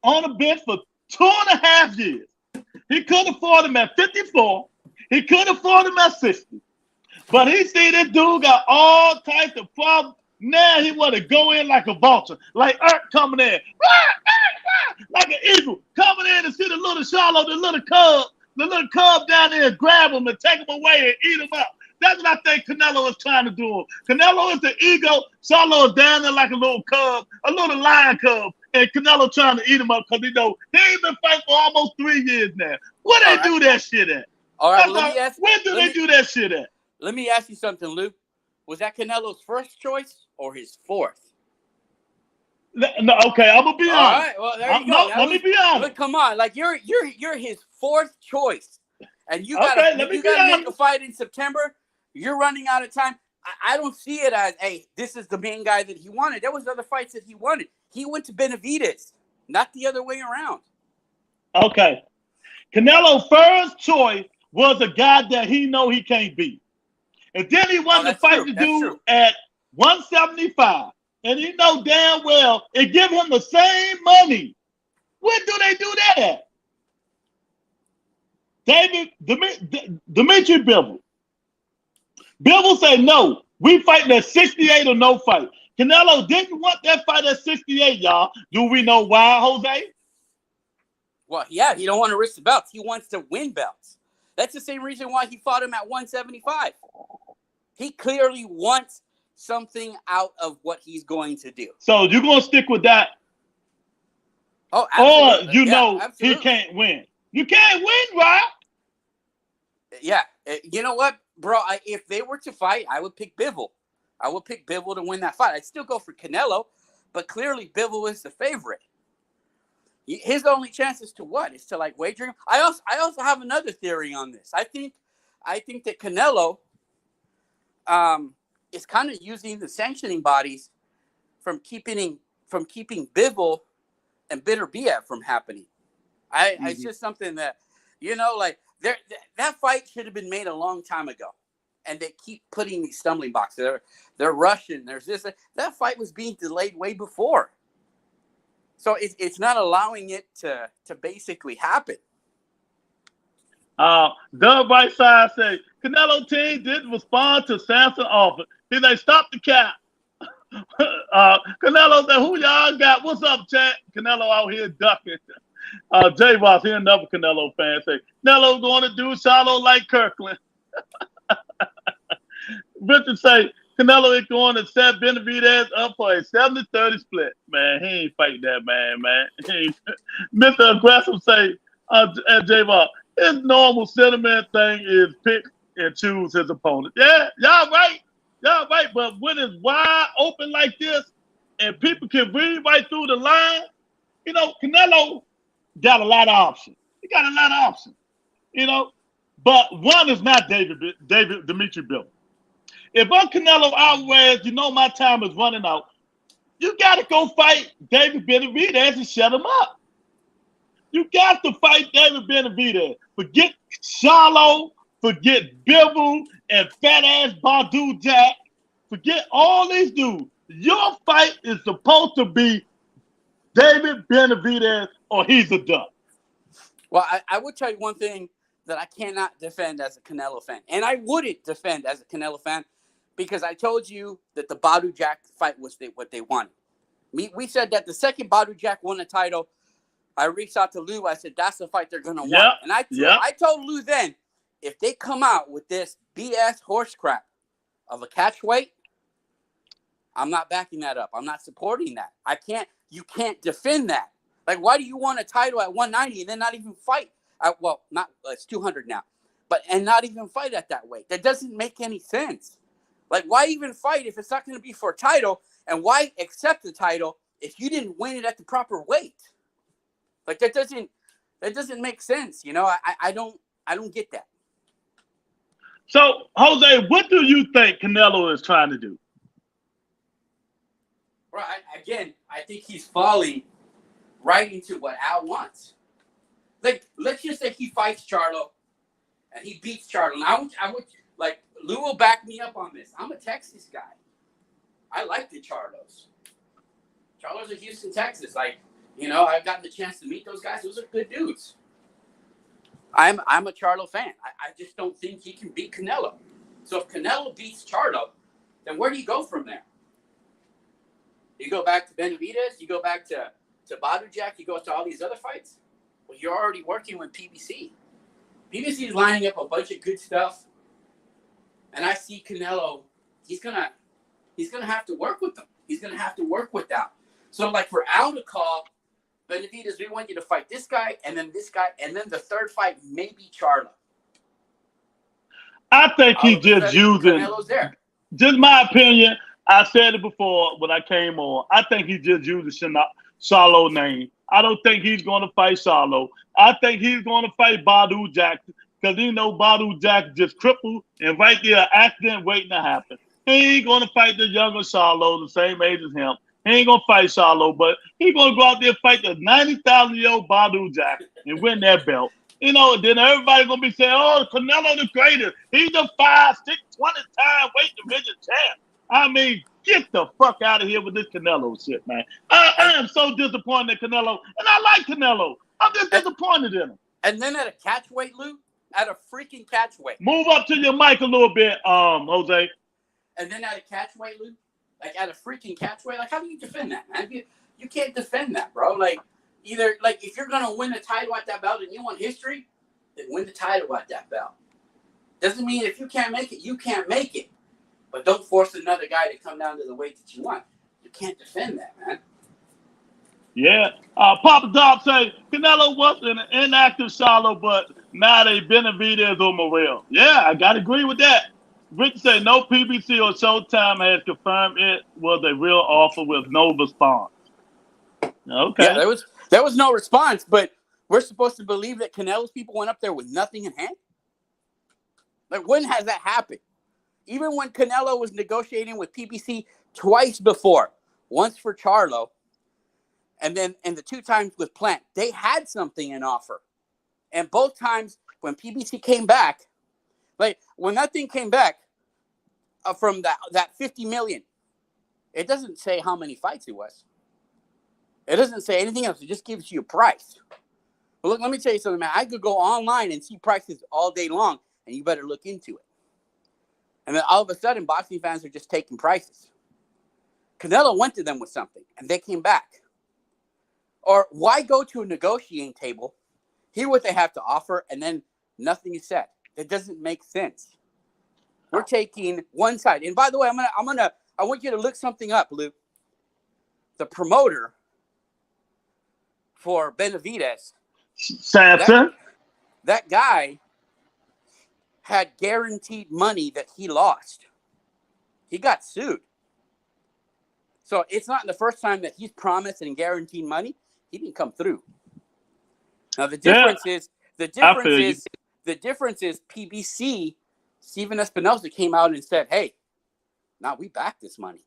on the bench for 2.5 years. He couldn't afford him at 54. He couldn't afford him at 60. But he see this dude got all types of problems. Now he want to go in like a vulture, like Earth coming in, like an eagle coming in and see the little Charlo, the little cub down there and grab him and take him away and eat him up. That's what I think Canelo is trying to do. Canelo is the ego. Charlo is down there like a little cub, a little lion cub, and Canelo trying to eat him up because he know he ain't been fighting for almost 3 years now. Where they do that shit at? All right, where do they do that shit at? Let me ask you something, Luke. Was that Canelo's first choice or his 4th? No, okay, I'm gonna be honest. All right, well there you go. No, let me be honest. Look, come on, like you're his 4th choice, and you gotta make a fight in September. You're running out of time. I don't see it as, hey, this is the main guy that he wanted. There was other fights that he wanted. He went to Benavidez, not the other way around. Okay, Canelo's first choice was a guy that he know he can't beat. And then he wanted to fight the dude at 175. And he know damn well it give him the same money. Where do they do that at? Dimitri Bivol. Bivol said, no, we fighting at 68 or no fight. Canelo didn't want that fight at 68, y'all. Do we know why, Jose? Well, yeah, he don't want to risk the belts. He wants to win belts. That's the same reason why he fought him at 175. He clearly wants something out of what he's going to do. So you're going to stick with that? Oh, absolutely. Or he can't win. You can't win, right? Yeah. You know what, bro? If they were to fight, I would pick Bivol. I would pick Bivol to win that fight. I'd still go for Canelo, but clearly Bivol is the favorite. His only chance is to what? Is to like wager him. I also have another theory on this. I think that Canelo is kind of using the sanctioning bodies from keeping Bivol and Beterbiev from happening. It's just something that, like that fight should have been made a long time ago, and they keep putting these stumbling blocks. They're rushing. There's this. That fight was being delayed way before, so it's not allowing it to basically happen. Doug Right Side say Canelo team didn't respond to Samson offer. He they stop the cap. Canelo said, who y'all got? What's up, chat? Canelo out here ducking. Jay Ross, here another Canelo fan say, Canelo going to do Charlo like Kirkland. Richard say, Canelo is going to set Benavidez up for a 70-30 split. Man, he ain't fighting that man. Mr. Aggressive say, Jay Ross, his normal sentiment thing is pick and choose his opponent. Yeah, y'all right. But when it's wide open like this and people can read right through the line, Canelo got a lot of options. He got a lot of options, But one is not Dimitri Bivol. If I'm Canelo Alvarez, my time is running out. You got to go fight David Benavidez and shut him up. You got to fight David Benavidez. Forget Charlo, forget Bivol and fat-ass Badu Jack. Forget all these dudes. Your fight is supposed to be David Benavidez or he's a duck. Well, I would tell you one thing that I cannot defend as a Canelo fan. And I wouldn't defend as a Canelo fan because I told you that the Badu Jack fight was what they wanted. We said that the second Badu Jack won the title, I reached out to Lou. I said, that's the fight they're going to want. And I told Lou then, if they come out with this BS horse crap of a catch weight, I'm not backing that up. I'm not supporting that. You can't defend that. Like, why do you want a title at 190 and then not even fight Well, not it's 200 now, and not even fight at that weight. That doesn't make any sense. Like, why even fight if it's not going to be for a title? And why accept the title if you didn't win it at the proper weight? Like, that doesn't make sense. You know, I don't get that. So, Jose, what do you think Canelo is trying to do? Right. I think he's falling right into what Al wants. Like, let's just say he fights Charlo and he beats Charlo. And I would like, Lou will back me up on this. I'm a Texas guy. I like the Charlos. Charlos are Houston, Texas. Like, you know, I've gotten the chance to meet those guys. Those are good dudes. I'm a Charlo fan. I just don't think he can beat Canelo. So if Canelo beats Charlo, then where do you go from there? You go back to Benavidez? You go back to Badu Jack? You go to all these other fights? Well, you're already working with PBC. PBC is lining up a bunch of good stuff. And I see Canelo, he's gonna have to work with them. He's gonna have to work with that. So, like, for Al to call Benavidez, we want you to fight this guy, and then this guy, and then the third fight maybe Charlo. I think he just using. Canelo's there. Just my opinion. I said it before when I came on. I think he just used the Charlo name. I don't think he's going to fight Charlo. I think he's going to fight Badu Jack because he know Badu Jack just crippled and right there, accident waiting to happen. He ain't going to fight the younger Charlo, the same age as him. He ain't going to fight Charlo, but he's going to go out there and fight the 90,000-year-old Badu Jack and win that belt. You know, then everybody's going to be saying, oh, Canelo the greatest. He's the 5'6", 20-time weight division champ. I mean, get the fuck out of here with this Canelo shit, man. I am so disappointed in Canelo, and I like Canelo. I'm just disappointed in him. And then at a catch weight, Lou, at a freaking catch weight. Move up to your mic a little bit, Jose. And then at a catch weight, Lou, like at a freaking catch weight, like how do you defend that, man? You can't defend that, bro. Like, either, like, if you're gonna win the title at that belt and you want history, then win the title at that belt. Doesn't mean if you can't make it, you can't make it. But don't force another guy to come down to the weight that you want. You can't defend that, man. Yeah. Papa Dob say Canelo was an inactive Charlo, but now they Benavidez or Morrell. Yeah, I got to agree with that. Rick said no PBC or Showtime has confirmed it was a real offer with no response. Okay. Yeah, there was no response, but we're supposed to believe that Canelo's people went up there with nothing in hand? Like, when has that happened? Even when Canelo was negotiating with PBC twice before, once for Charlo, and the 2 times with Plant, they had something in offer. And both times when PBC came back, like when that thing came back from that 50 million, it doesn't say how many fights it was. It doesn't say anything else. It just gives you a price. But look, let me tell you something, man. I could go online and see prices all day long, and you better look into it. And then all of a sudden, boxing fans are just taking prices. Canelo went to them with something, and they came back. Or why go to a negotiating table, hear what they have to offer, and then nothing is said? That doesn't make sense. We're taking one side. And by the way, I want you to look something up, Luke. The promoter for Benavidez, Samson, that guy had guaranteed money that he lost. He got sued. So it's not the first time that he's promised and guaranteed money. He didn't come through. Now the difference is PBC, Steven Espinosa came out and said, hey, now we back this money.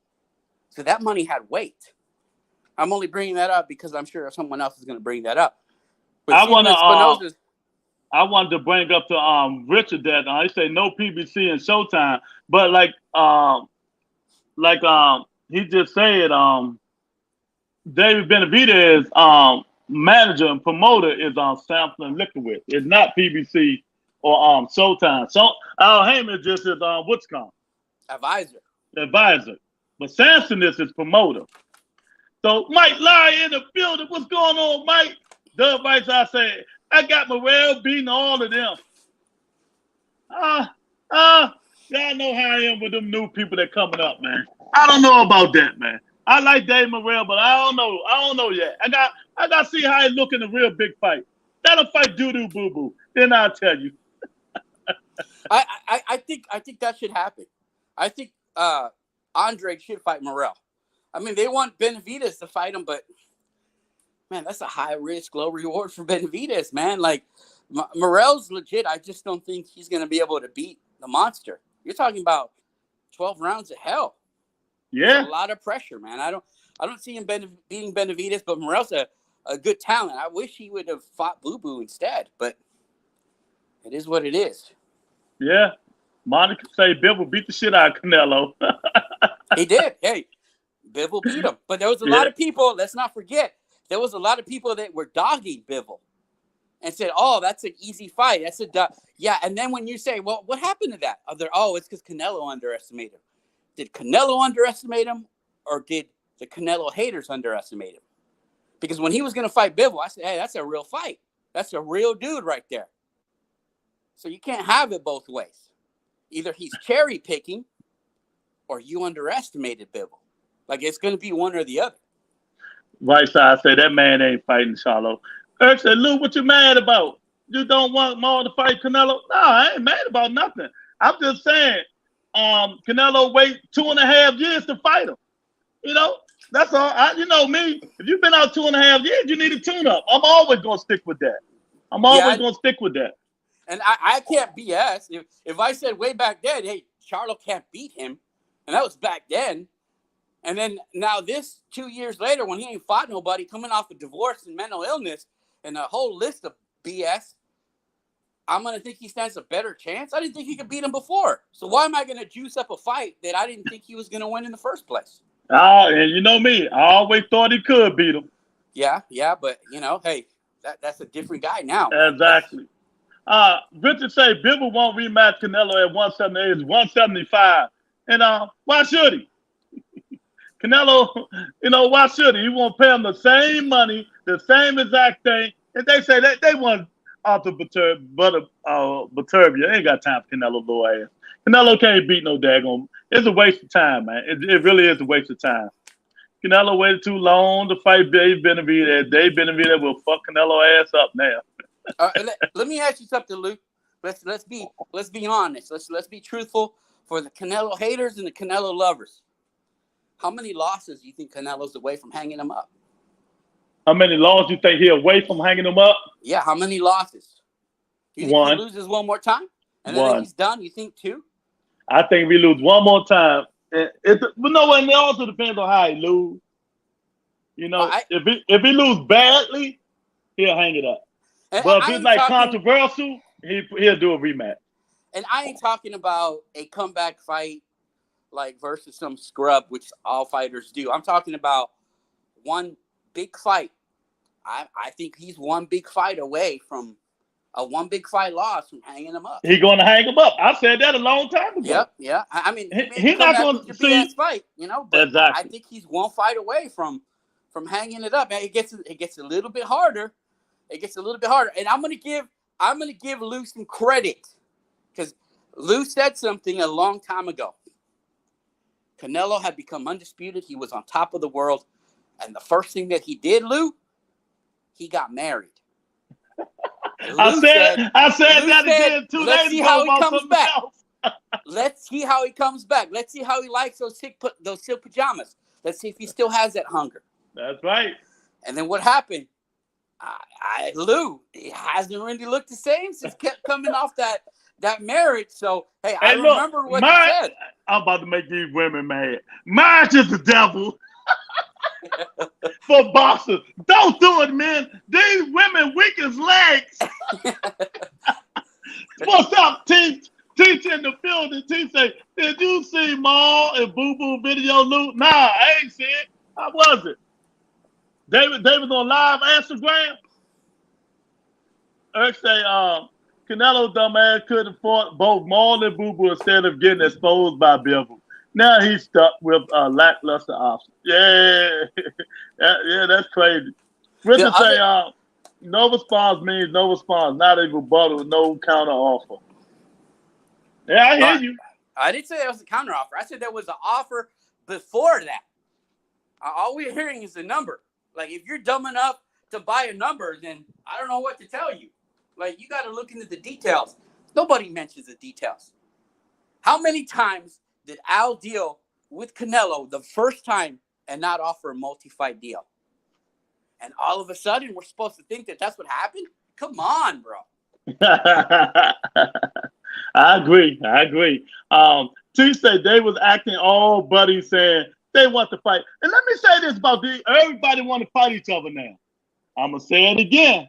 So that money had weight. I'm only bringing that up because I'm sure someone else is going to bring that up. But I wanted to bring up to Richard that he said no PBC and Showtime, but he just said David Benavidez manager and promoter is Samson Liquid. It's not PBC or Showtime. So Al Heyman just is what's called advisor, but Samson is his promoter. So Mike Larry in the building. What's going on, Mike? Doug Rice, I say, I got Morrell beating all of them. Y'all know how I am with them new people that coming up, man. I don't know about that, man. I like Dave Morrell, but I don't know yet. I got to see how he look in the real big fight. Let him fight Doo-Doo Boo-Boo. Then I'll tell you. I think that should happen. I think Andre should fight Morrell. I mean, they want Benavidez to fight him, but man, that's a high risk, low reward for Benavidez, man. Like Morrell's legit. I just don't think he's going to be able to beat the monster. You're talking about 12 rounds of hell. Yeah, that's a lot of pressure, man. I don't see him beating Benavidez, but Morrell's a good talent. I wish he would have fought Boo Boo instead, but it is what it is. Yeah. Monica say Bivol beat the shit out of Canelo. He did. Hey, Bivol beat him. But there was a lot of people, let's not forget, there was a lot of people that were dogging Bivol and said, oh, that's an easy fight. That's yeah. And then when you say, well, what happened to that? It's because Canelo underestimated him. Did Canelo underestimate him, or did the Canelo haters underestimate him? Because when he was going to fight Bivol, I said, hey, that's a real fight. That's a real dude right there. So you can't have it both ways. Either he's cherry picking or you underestimated Bivol. Like, it's going to be one or the other. Right side say that man ain't fighting Charlo. Eric said, Lou, what you mad about? You don't want Maul to fight Canelo? No, I ain't mad about nothing. I'm just saying, Canelo wait 2.5 years to fight him. You know, that's all. You know me. If you've been out 2.5 years, you need a tune-up. I'm always going to stick with that. I'm always going to stick with that. And I can't BS. If I said way back then, hey, Charlo can't beat him, and that was back then, and then now this 2 years later when he ain't fought nobody, coming off a divorce and mental illness and a whole list of BS, I'm going to think he stands a better chance. I didn't think he could beat him before. So why am I going to juice up a fight that I didn't think he was going to win in the first place? And you know me. I always thought he could beat him. Yeah, but, you know, hey, that's a different guy now. Exactly. Richard say Bivol won't rematch Canelo at 178. It's 175. And why should he? Canelo, you know, why should he? He won't pay him the same money, the same exact thing. And they say that they want Arthur Beterbiev. Ain't got time for Canelo low ass. Canelo can't beat no daggone. It's a waste of time, man. It really is a waste of time. Canelo waited too long to fight Dave Benavidez. Dave Benavidez will fuck Canelo ass up now. Let me ask you something, Luke. Let's be honest. Let's be truthful for the Canelo haters and the Canelo lovers. How many losses do you think Canelo's away from hanging him up? How many losses you think he's away from hanging him up? Yeah, how many losses? Do you think he loses one more time and then he's done? You think 2? I think we lose one more time. But no, and it also depends on how he lose. You know, if he lose badly, he'll hang it up. But if it's like controversial, he'll do a rematch. And I ain't talking about a comeback fight like versus some scrub, which all fighters do. I'm talking about one big fight. I think he's one big fight away from a one big fight loss from hanging him up. He's going to hang him up. I said that a long time ago. Yep, yeah. I mean, he's not going to see fight, you know. But exactly. I think he's one fight away from hanging it up. And it gets a little bit harder. And I'm gonna give Lou some credit because Lou said something a long time ago. Canelo had become undisputed. He was on top of the world. And the first thing that he did, Lou, he got married. I said that again 2 days ago. Let's see how he comes back. Let's see how he comes back. Let's see how he likes those silk pajamas. Let's see if he still has that hunger. That's right. And then what happened? Lou, it hasn't really looked the same since kept coming off that marriage. So, hey, I remember what you said. I'm about to make these women mad. Marriage is the devil. For boxers. Don't do it, man. These women weak as legs. What's up, T? Teach in the field, and T say, did you see Maul and Boo Boo video, Lou? Nah, I ain't see it. How was it? David on live Instagram. Eric say, Canelo dumbass could have fought both Maul and Boo Boo instead of getting exposed by Bivol. Now he's stuck with a lackluster option. Yeah, that's crazy. Richard say, no response means no response, not a rebuttal, no counter offer. Yeah, I hear you. I didn't say that was a counter offer. I said there was an offer before that. All we're hearing is the number. Like, if you're dumb enough to buy a number, then I don't know what to tell you. Like, you got to look into the details. Nobody mentions the details. How many times did Al deal with Canelo the first time and not offer a multi-fight deal? And all of a sudden, we're supposed to think that that's what happened? Come on, bro. I agree. T said they was acting all buddy, saying they want to fight. And let me say this about everybody want to fight each other now. I'm going to say it again.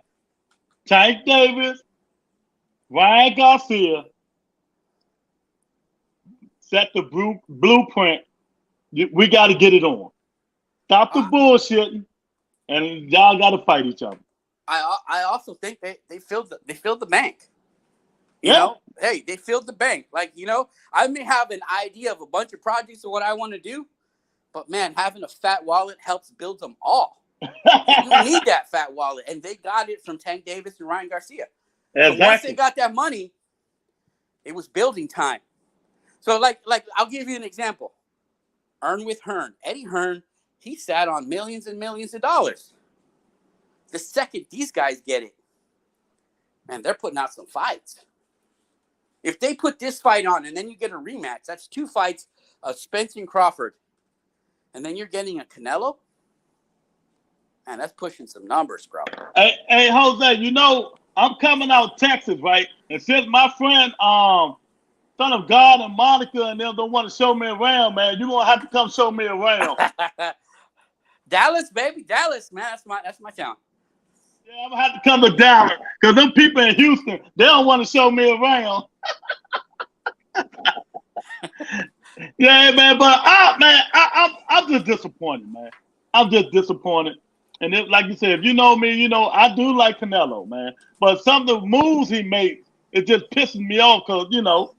Tank Davis, Ryan Garcia set the blueprint. We got to get it on. Stop the bullshitting, and y'all got to fight each other. I also think they filled the bank. You know, hey, they filled the bank. Like, you know, I may have an idea of a bunch of projects of what I want to do, but man, having a fat wallet helps build them all. You need that fat wallet, and they got it from Tank Davis and Ryan Garcia. Exactly. So once they got that money, it was building time. So like I'll give you an example. Earn with Hearn. Eddie Hearn, he sat on millions and millions of dollars. The second these guys get it, man, they're putting out some fights. If they put this fight on and then you get a rematch, that's 2 fights of Spence and Crawford, and then you're getting a Canelo. Man, that's pushing some numbers, bro. Hey, Jose, you know, I'm coming out Texas, right? And since my friend, Son of God and Monica and them don't want to show me around, man, you're going to have to come show me around. Dallas, baby. Dallas, man. That's my town. Yeah, I'm going to have to come to Dallas because them people in Houston, they don't want to show me around. Yeah, man, but I'm just disappointed, man. I'm just disappointed. And like you said, if you know me, you know I do like Canelo, man. But some of the moves he makes, it just pisses me off because, you know,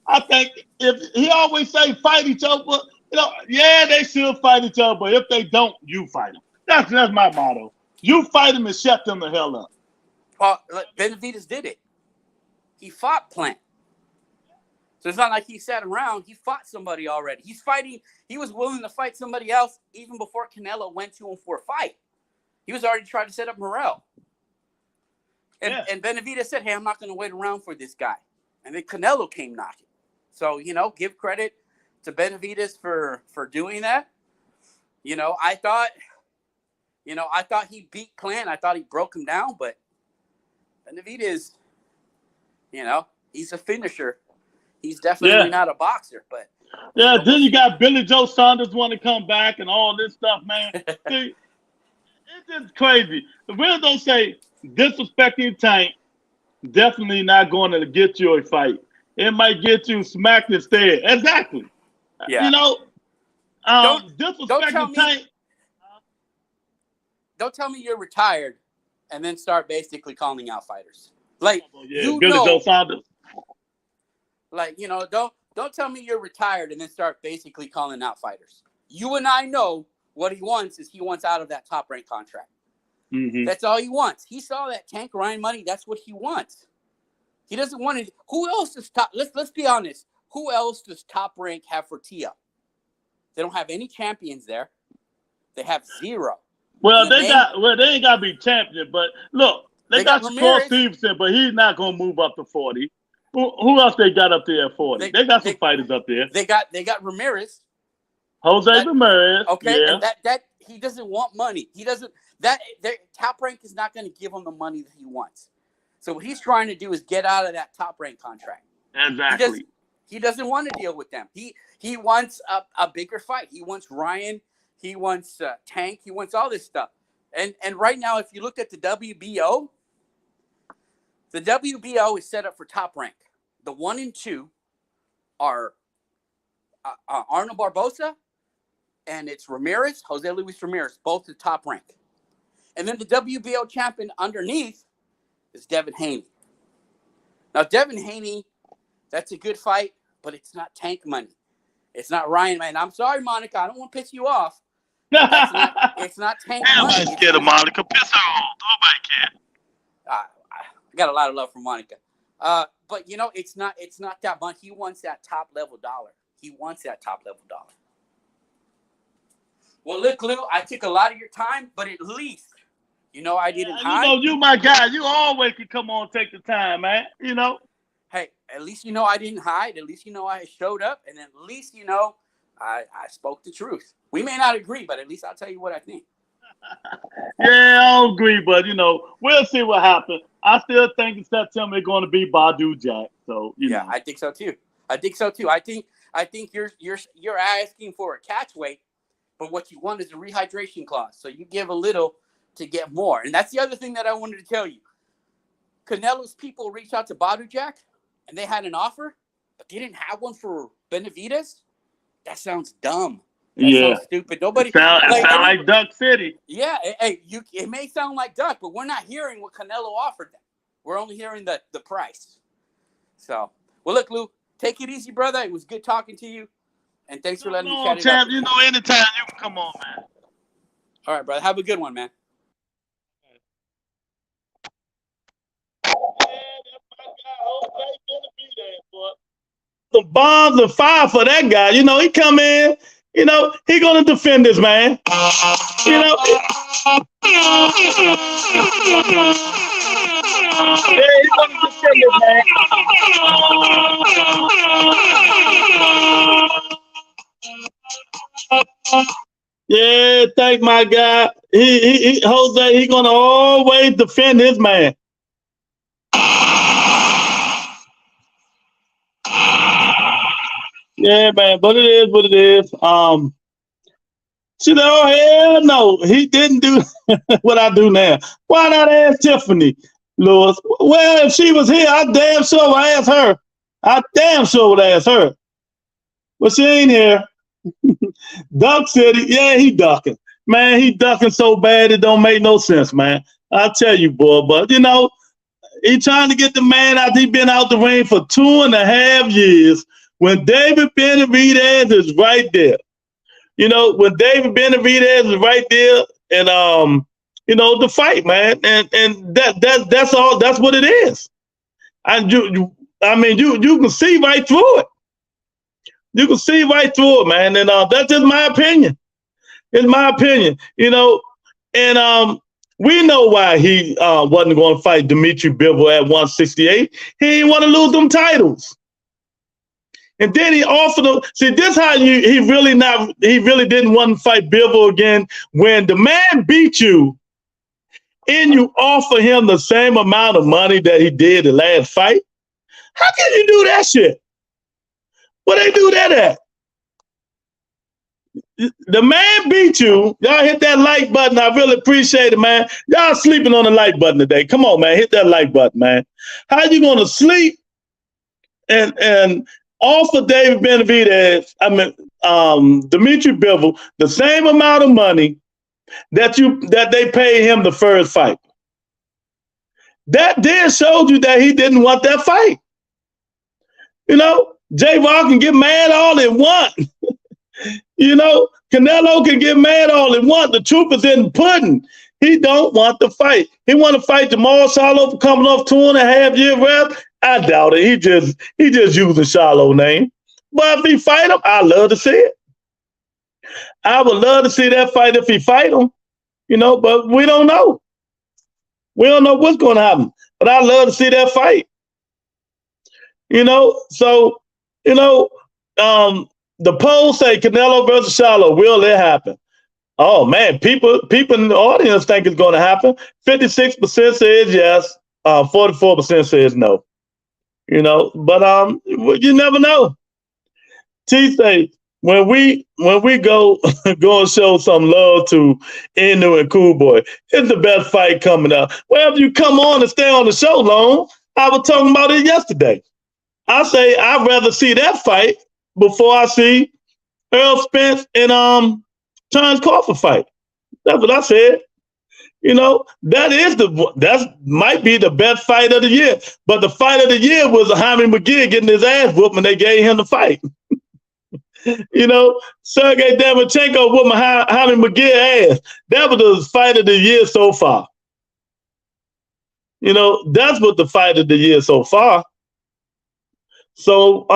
I think if he always say fight each other, you know, yeah, they should fight each other, but if they don't, you fight them. That's my motto. You fight them and shut them the hell up. Well, Benavidez did it. He fought Plant. So it's not like he sat around. He fought somebody already. He's fighting. He was willing to fight somebody else even before Canelo went to him for a fight. He was already trying to set up Morrell. And Benavidez said, hey, I'm not going to wait around for this guy. And then Canelo came knocking. So, you know, give credit to Benavidez for doing that. You know, I thought he beat Plant. I thought he broke him down. But Benavidez, you know, he's a finisher. He's definitely not a boxer. But yeah, then you got Billy Joe Saunders want to come back and all this stuff, man. See, it's just crazy. The real don't say disrespecting Tank, definitely not going to get you a fight. It might get you smacked instead. Exactly. Yeah. You know, disrespecting Tank. Don't tell me you're retired and then start basically calling out fighters. Like, Billy Joe Saunders. Like, you know, don't tell me you're retired and then start basically calling out fighters. You and I know what he wants is he wants out of that Top Rank contract. Mm-hmm. That's all he wants. He saw that Tank Ryan money. That's what he wants. He doesn't want it. Who else does top? Let's be honest. Who else does Top Rank have for Tia? They don't have any champions there. They have 0. Well, they ain't got to be champion. But look, they got Shakur Stevenson, but he's not gonna move up to 40. Who else they got up there at 40? They got some fighters up there. They got Ramirez. Ramirez. Okay, yeah. And that he doesn't want money. He doesn't. Top Rank is not going to give him the money that he wants. So what he's trying to do is get out of that Top Rank contract. Exactly. He doesn't want to deal with them. He wants a bigger fight. He wants Ryan. He wants Tank. He wants all this stuff. And right now, if you look at the WBO is set up for Top Rank. The 1 and 2 are Arnold Barboza, and it's Ramirez, Jose Luis Ramirez, both the Top Rank. And then the WBO champion underneath is Devin Haney. Now, Devin Haney, that's a good fight, but it's not Tank money. It's not Ryan, man. I'm sorry, Monica. I don't want to piss you off. It's not Tank money. I'm scared of Monica. Piss her off. Nobody can. I got a lot of love for Monica. But, you know, it's not that much. He wants that top-level dollar. He wants that top-level dollar. Well, look, Lou, I took a lot of your time, but at least You know I didn't You hide. know, you my guy. You always can come on, take the time, man. You know. Hey, at least you know I didn't hide. At least you know I showed up, and at least you know I spoke the truth. We may not agree, but at least I'll tell you what I think. Yeah, I don't agree, but you know, we'll see what happens. I still think in September it's going to be Badu Jack. So you know, I think so too. I think you're asking for a catch weight, but what you want is a rehydration clause. So you give a little to get more, and that's the other thing that I wanted to tell you. Canelo's people reached out to Badu Jack, and they had an offer, but they didn't have one for Benavidez. That sounds dumb. That sounds stupid. Nobody sound like Duck City. Yeah, hey, it may sound like Duck, but we're not hearing what Canelo offered them. We're only hearing the price. So, well, look, Lou, take it easy, brother. It was good talking to you, and thanks for letting me chat it up. You know, anytime you can come on, man. All right, brother. Have a good one, man. The bombs and fire for that guy. You know, he come in. You know, he gonna defend this man. You know. Yeah, he's gonna defend this man. Yeah, thank my guy. Jose, he gonna always defend his man. Yeah, man, but it is what it is. She said, oh, hell no, he didn't do what I do now. Why not ask Tiffany, Lewis? Well, if she was here, I damn sure would ask her. I damn sure would ask her. But she ain't here. Duck City, yeah, he ducking. Man, he ducking so bad it don't make no sense, man. I tell you, boy, but you know, he trying to get the man out. He been out the ring for 2.5 years. When David Benavidez is right there, you know, when David Benavidez is right there, and you know, the fight, man, and that's all. That's what it is. And you can see right through it. You can see right through it, man. And that's just my opinion. It's my opinion, you know. And we know why he wasn't going to fight Dimitri Bivol at 168. He didn't want to lose them titles. And then he offered him. See, this how he really didn't want to fight Bivol again. When the man beat you and you offer him the same amount of money that he did the last fight, how can you do that shit? Where they do that at? The man beat you. Y'all hit that like button. I really appreciate it, man. Y'all sleeping on the like button today. Come on, man. Hit that like button, man. How you gonna sleep and offer David Benavidez, Dimitri Bivol, the same amount of money that they paid him the first fight? That then showed you that he didn't want that fight. You know, J-Rock can get mad all at once. You know, Canelo can get mad all at once. The truth is in the pudding. He don't want the fight. He want to fight Jermall Charlo for coming off 2.5 year rest. I doubt it. He just using Charlo name. But if he fight him, I love to see it. I would love to see that fight if he fight him. You know, but we don't know. We don't know what's going to happen. But I love to see that fight. You know, so, you know, the polls say Canelo versus Charlo. Will it happen? Oh, man, people in the audience think it's going to happen. 56% says yes. 44% says no. You know, but you never know. T say when we go and show some love to Inu and Cool Boy, it's the best fight coming up. Well, if you come on and stay on the show long, I was talking about it yesterday. I say I'd rather see that fight before I see Earl Spence and Terence Crawford fight. That's what I said. You know, that might be the best fight of the year. But the fight of the year was Jaime McGee getting his ass whooped when they gave him the fight. You know, Sergey Davchenko whooping Jaime McGee ass. That was the fight of the year so far. You know, that's what the fight of the year so far. So,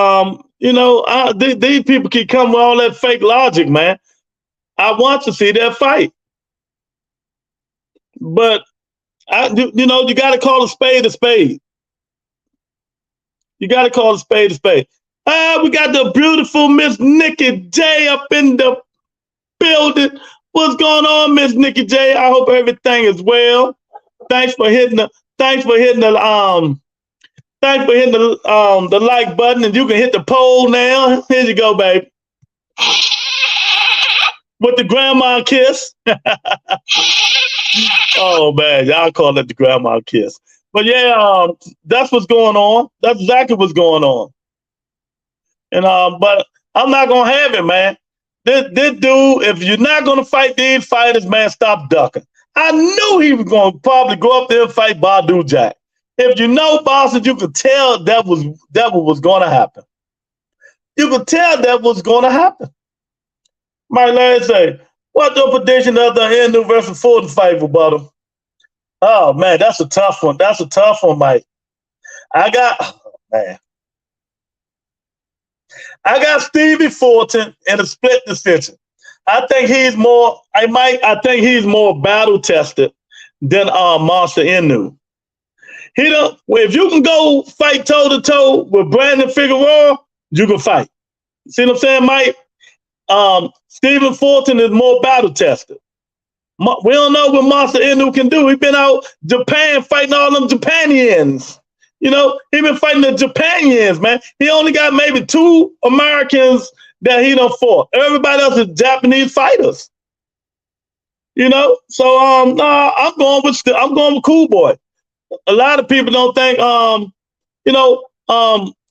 you know, these people keep coming with all that fake logic, man. I want to see that fight. But You know, you got to call a spade a spade. You got to call a spade a spade. We got the beautiful Miss Nikki J up in the building. What's going on, Miss Nikki J? I hope everything is well. Thanks for hitting the the like button, and you can hit the poll now. Here you go, baby. With the grandma kiss. Oh man, y'all call it the grandma kiss. But yeah, that's what's going on. That's exactly what's going on. And but I'm not gonna have it, man. This dude, if you're not gonna fight these fighters, man, stop ducking. I knew he was gonna probably go up there and fight Badu Jack. If you know Boston, you could tell that was gonna happen. You could tell that was gonna happen. Mike Larry say, what's your prediction of the Inu versus Fulton fight for Bottom? Oh man, that's a tough one. That's a tough one, Mike. I got Stevie Fulton in a split decision. I think he's more battle tested than Monster Inu. If you can go fight toe to toe with Brandon Figueroa, you can fight. See what I'm saying, Mike? Stephen Fulton is more battle tested. We don't know what Monster Inu can do. He's been out Japan fighting all them Japanians. You know, he been fighting the Japanians, man. He only got maybe 2 Americans that he done fought. Everybody else is Japanese fighters. You know, so I'm going with Cool Boy. A lot of people don't think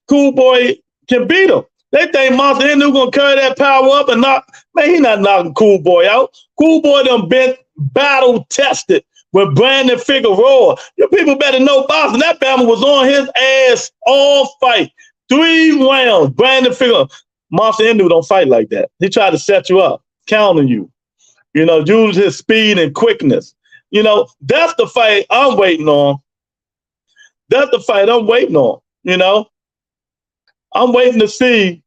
Cool Boy can beat him. They think Monster Inu gonna carry that power up and knock. Man, he not knocking Cool Boy out. Cool Boy done been battle tested with Brandon Figueroa. You people better know Boston. That Bama was on his ass all fight. 3 rounds. Brandon Figueroa. Monster Inu don't fight like that. He tried to set you up, counter you. You know, use his speed and quickness. You know, that's the fight I'm waiting on. That's the fight I'm waiting on. You know, I'm waiting to see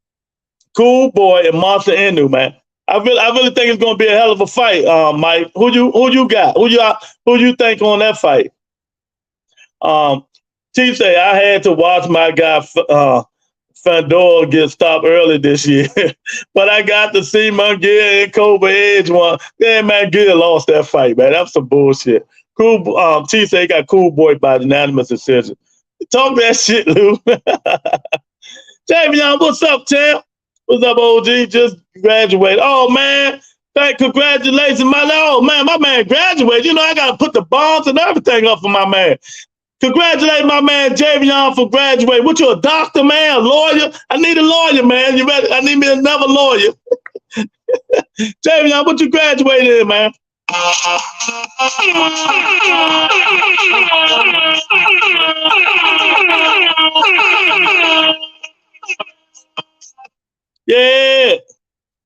Cool Boy and Monster Inu, man. I really think it's gonna be a hell of a fight, Mike. Who you got? Who you think on that fight? Chief say I had to watch my guy Fandor get stopped early this year, but I got to see Munguia and Cobra Edge one. Then man, Gill lost that fight, man. That's some bullshit. Cool. Chief say he got Cool Boy by unanimous decision. Talk that shit, Lou. Javion, what's up, champ? What's up, OG? Just graduated. Oh, man. Congratulations, my man graduated. You know, I got to put the bonds and everything up for my man. Congratulate my man Javion for graduating. What, you a doctor, man? A lawyer? I need a lawyer, man. You ready? I need me another lawyer. Javion, what you graduated in, man? Yeah.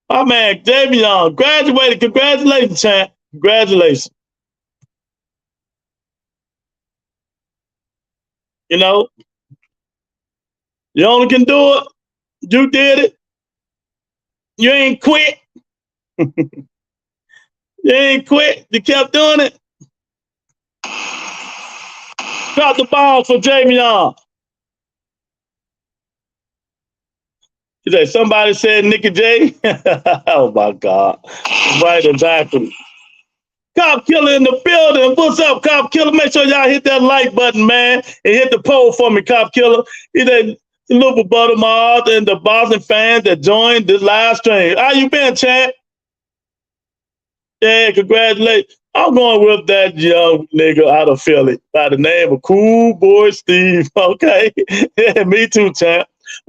My man Javion graduated. Congratulations, champ. Congratulations. You know, you only can do it. You did it. You ain't quit. You ain't quit. You kept doing it. Drop the ball for Javion. Somebody said Nikki J. Oh my God. Right, exactly. Cop Killer in the building. What's up, Cop Killer? Make sure y'all hit that like button, man, and hit the poll for me, Cop Killer. He's Little Buttermart and the Boston fans that joined this live stream. How you been, champ? Yeah, congratulations. I'm going with that young nigga out of Philly by the name of Cool Boy Steve. Okay. Yeah, me too, champ.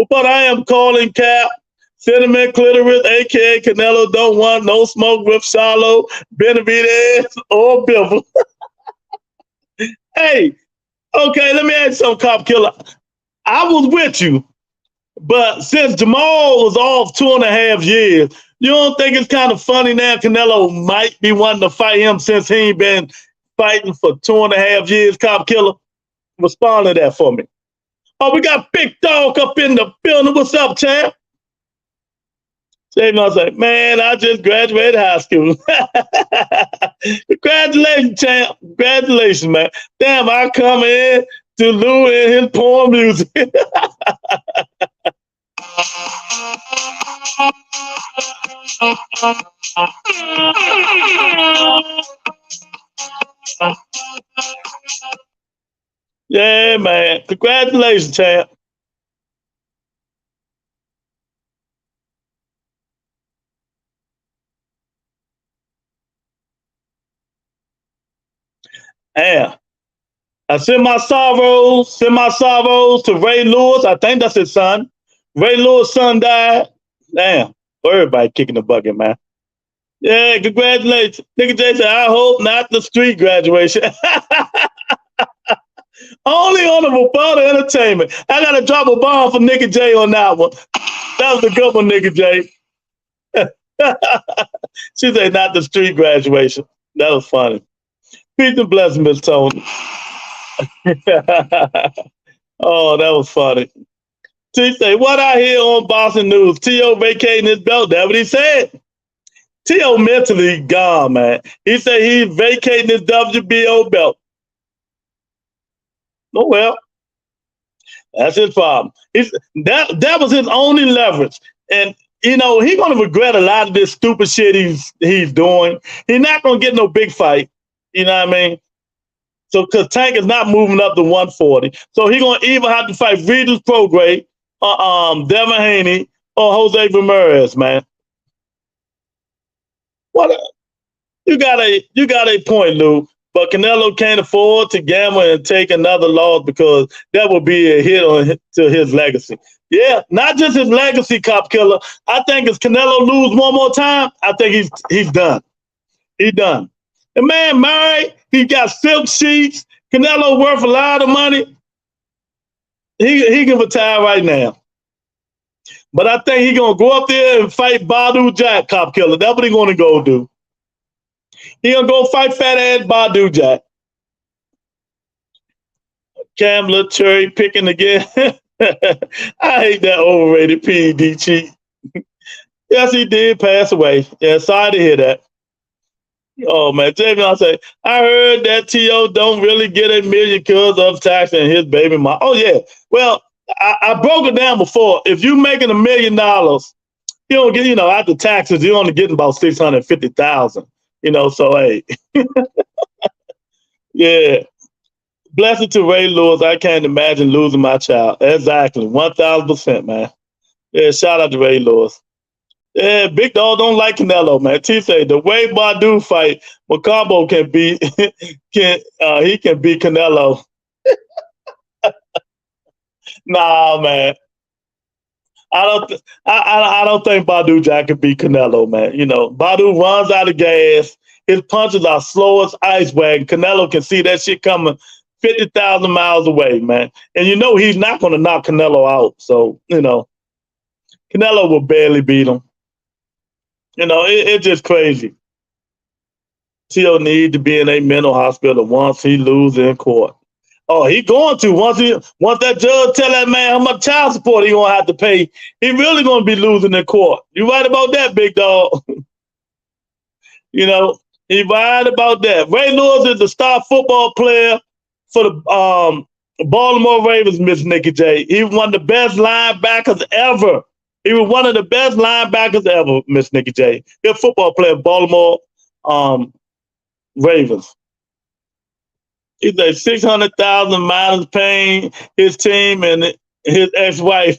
But I am calling Cap, Cinnamon Clitoris, a.k.a. Canelo, don't want no smoke with Charlo, Benavidez, or Bivol. Hey, okay, let me ask you something, Cop Killer. I was with you, but since Jermall was off 2.5 years, you don't think it's kind of funny now Canelo might be wanting to fight him since he ain't been fighting for 2.5 years, Cop Killer? Respond to that for me. Oh, we got Big Dog up in the building. What's up, champ? Javon say, man, I just graduated high school. Congratulations, champ. Congratulations, man. Damn, I come in to Lou and his porn music. Yeah, man. Congratulations, champ. Yeah. I send my sorrows to Ray Lewis. I think that's his son. Ray Lewis' son died. Damn. Everybody kicking the bucket, man. Yeah, congratulations. Nigga J said, I hope not the street graduation. Only on the Rebuttal Entertainment. I gotta drop a bomb for Nigga J on that one. That was a good one, Nigga J. She said, not the street graduation. That was funny. Peace and blessings, Miss Tony. Oh, that was funny. T say, what I hear on Boston News, T.O. vacating his belt. That's what he said. T.O. mentally gone, man. He said he's vacating his WBO belt. Oh, well, that's his problem. That was his only leverage. And, you know, he's going to regret a lot of this stupid shit he's doing. He's not going to get no big fight. You know what I mean? So, because Tank is not moving up to 140. So, he's going to either have to fight Regis Prograis, Devin Haney, or Jose Ramirez, man. You got a point, Lou. But Canelo can't afford to gamble and take another loss because that would be a hit to his legacy. Yeah, not just his legacy, Cop Killer. I think if Canelo lose one more time, I think he's done. He's done. The man married. He got silk sheets. Canelo worth a lot of money. He can retire right now. But I think he's going to go up there and fight Badu Jack, Cop Killer. That's what he's going to go do. He gonna go fight fat ass Badu Jack. Gambler cherry picking again. I hate that overrated PED cheat. Yes, he did pass away. Yeah, sorry to hear that. Oh man, Jamie, I say, I heard that T.O. don't really get $1 million because of tax and his baby mom. Oh yeah. Well, I broke it down before. If you making $1 million, you don't get, after taxes, you're only getting about 650,000. So hey, yeah. Blessed to Ray Lewis. I can't imagine losing my child. Exactly, 1,000%, man. Yeah, shout out to Ray Lewis. Yeah, Big Dog don't like Canelo, man. T say the way Badu fight, Macombo can beat, he can beat Canelo. Nah, man. I don't think Badu Jack can beat Canelo, man. Badu runs out of gas. His punches are slow as ice wagon. Canelo can see that shit coming 50,000 miles away, man. And he's not going to knock Canelo out. So, Canelo will barely beat him. It's just crazy. T.O. need to be in a mental hospital once he loses in court. Oh, he going to. Once that judge tell that man how much child support he gonna have to pay, he really gonna be losing in court. You right about that, Big Dog. He right about that. Ray Lewis is the star football player for the Baltimore Ravens, Miss Nikki J. He was one of the best linebackers ever. He was one of the best linebackers ever, Miss Nikki J. He's a football player, Baltimore Ravens. He's like 600,000 miles paying his team and his ex-wife.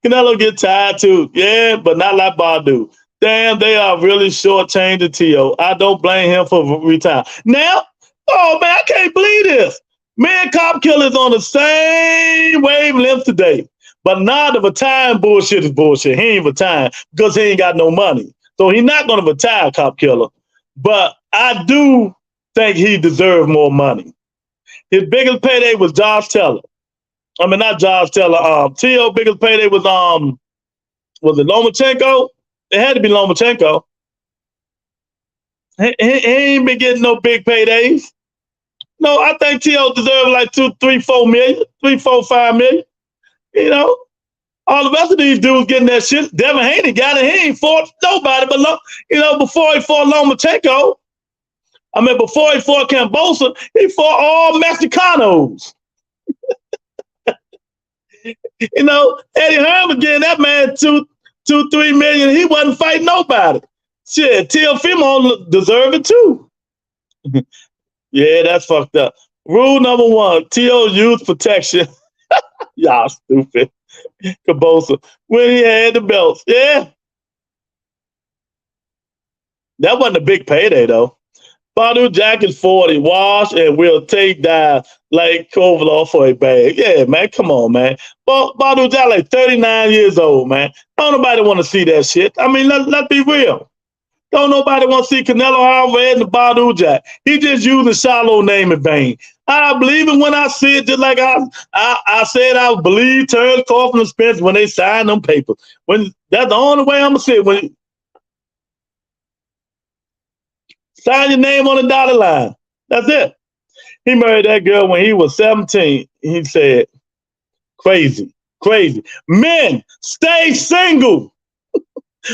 Canelo get tired too. Yeah, but not like Badu. Damn, they are really shortchanging T.O. I don't blame him for retiring. Now, oh man, I can't believe this. Me and Cop Killer is on the same wavelength today. But now the retiring bullshit is bullshit. He ain't retiring because he ain't got no money. So he's not going to retire, Cop Killer. But I do think he deserved more money. His biggest payday was Josh Taylor. I mean, not Josh Taylor. T.O. biggest payday was it Lomachenko? It had to be Lomachenko. He ain't been getting no big paydays. No, I think T.O. deserved like 2, 3, 4 million, 3, 4, 5 million. All the rest of these dudes getting that shit. Devin Haney got it. He ain't fought nobody but, before he fought Lomachenko. I mean, before he fought Cambosa, he fought all Mexicanos. Eddie Hearn getting that man $2-3 million. He wasn't fighting nobody. Shit, Teofimo deserve it too. Yeah, that's fucked up. Rule number 1, T.O. youth protection. Y'all stupid. Cambosa, when he had the belts. Yeah. That wasn't a big payday, though. Badu Jack is 40, wash, and will take down like Kovalov for a bag. Yeah, man, come on, man. Badu Jack like 39 years old, man. Don't nobody want to see that shit. I mean, let's be real. Don't nobody want to see Canelo Alvarez and Badu Jack. He just using Charlo name in vain. I believe it when I see it, just like I said I believe Terrence Crawford and Spence when they sign them papers. When that's the only way I'm gonna see it. When sign your name on the dotted line. That's it. He married that girl when he was 17. He said, crazy. Men, stay single.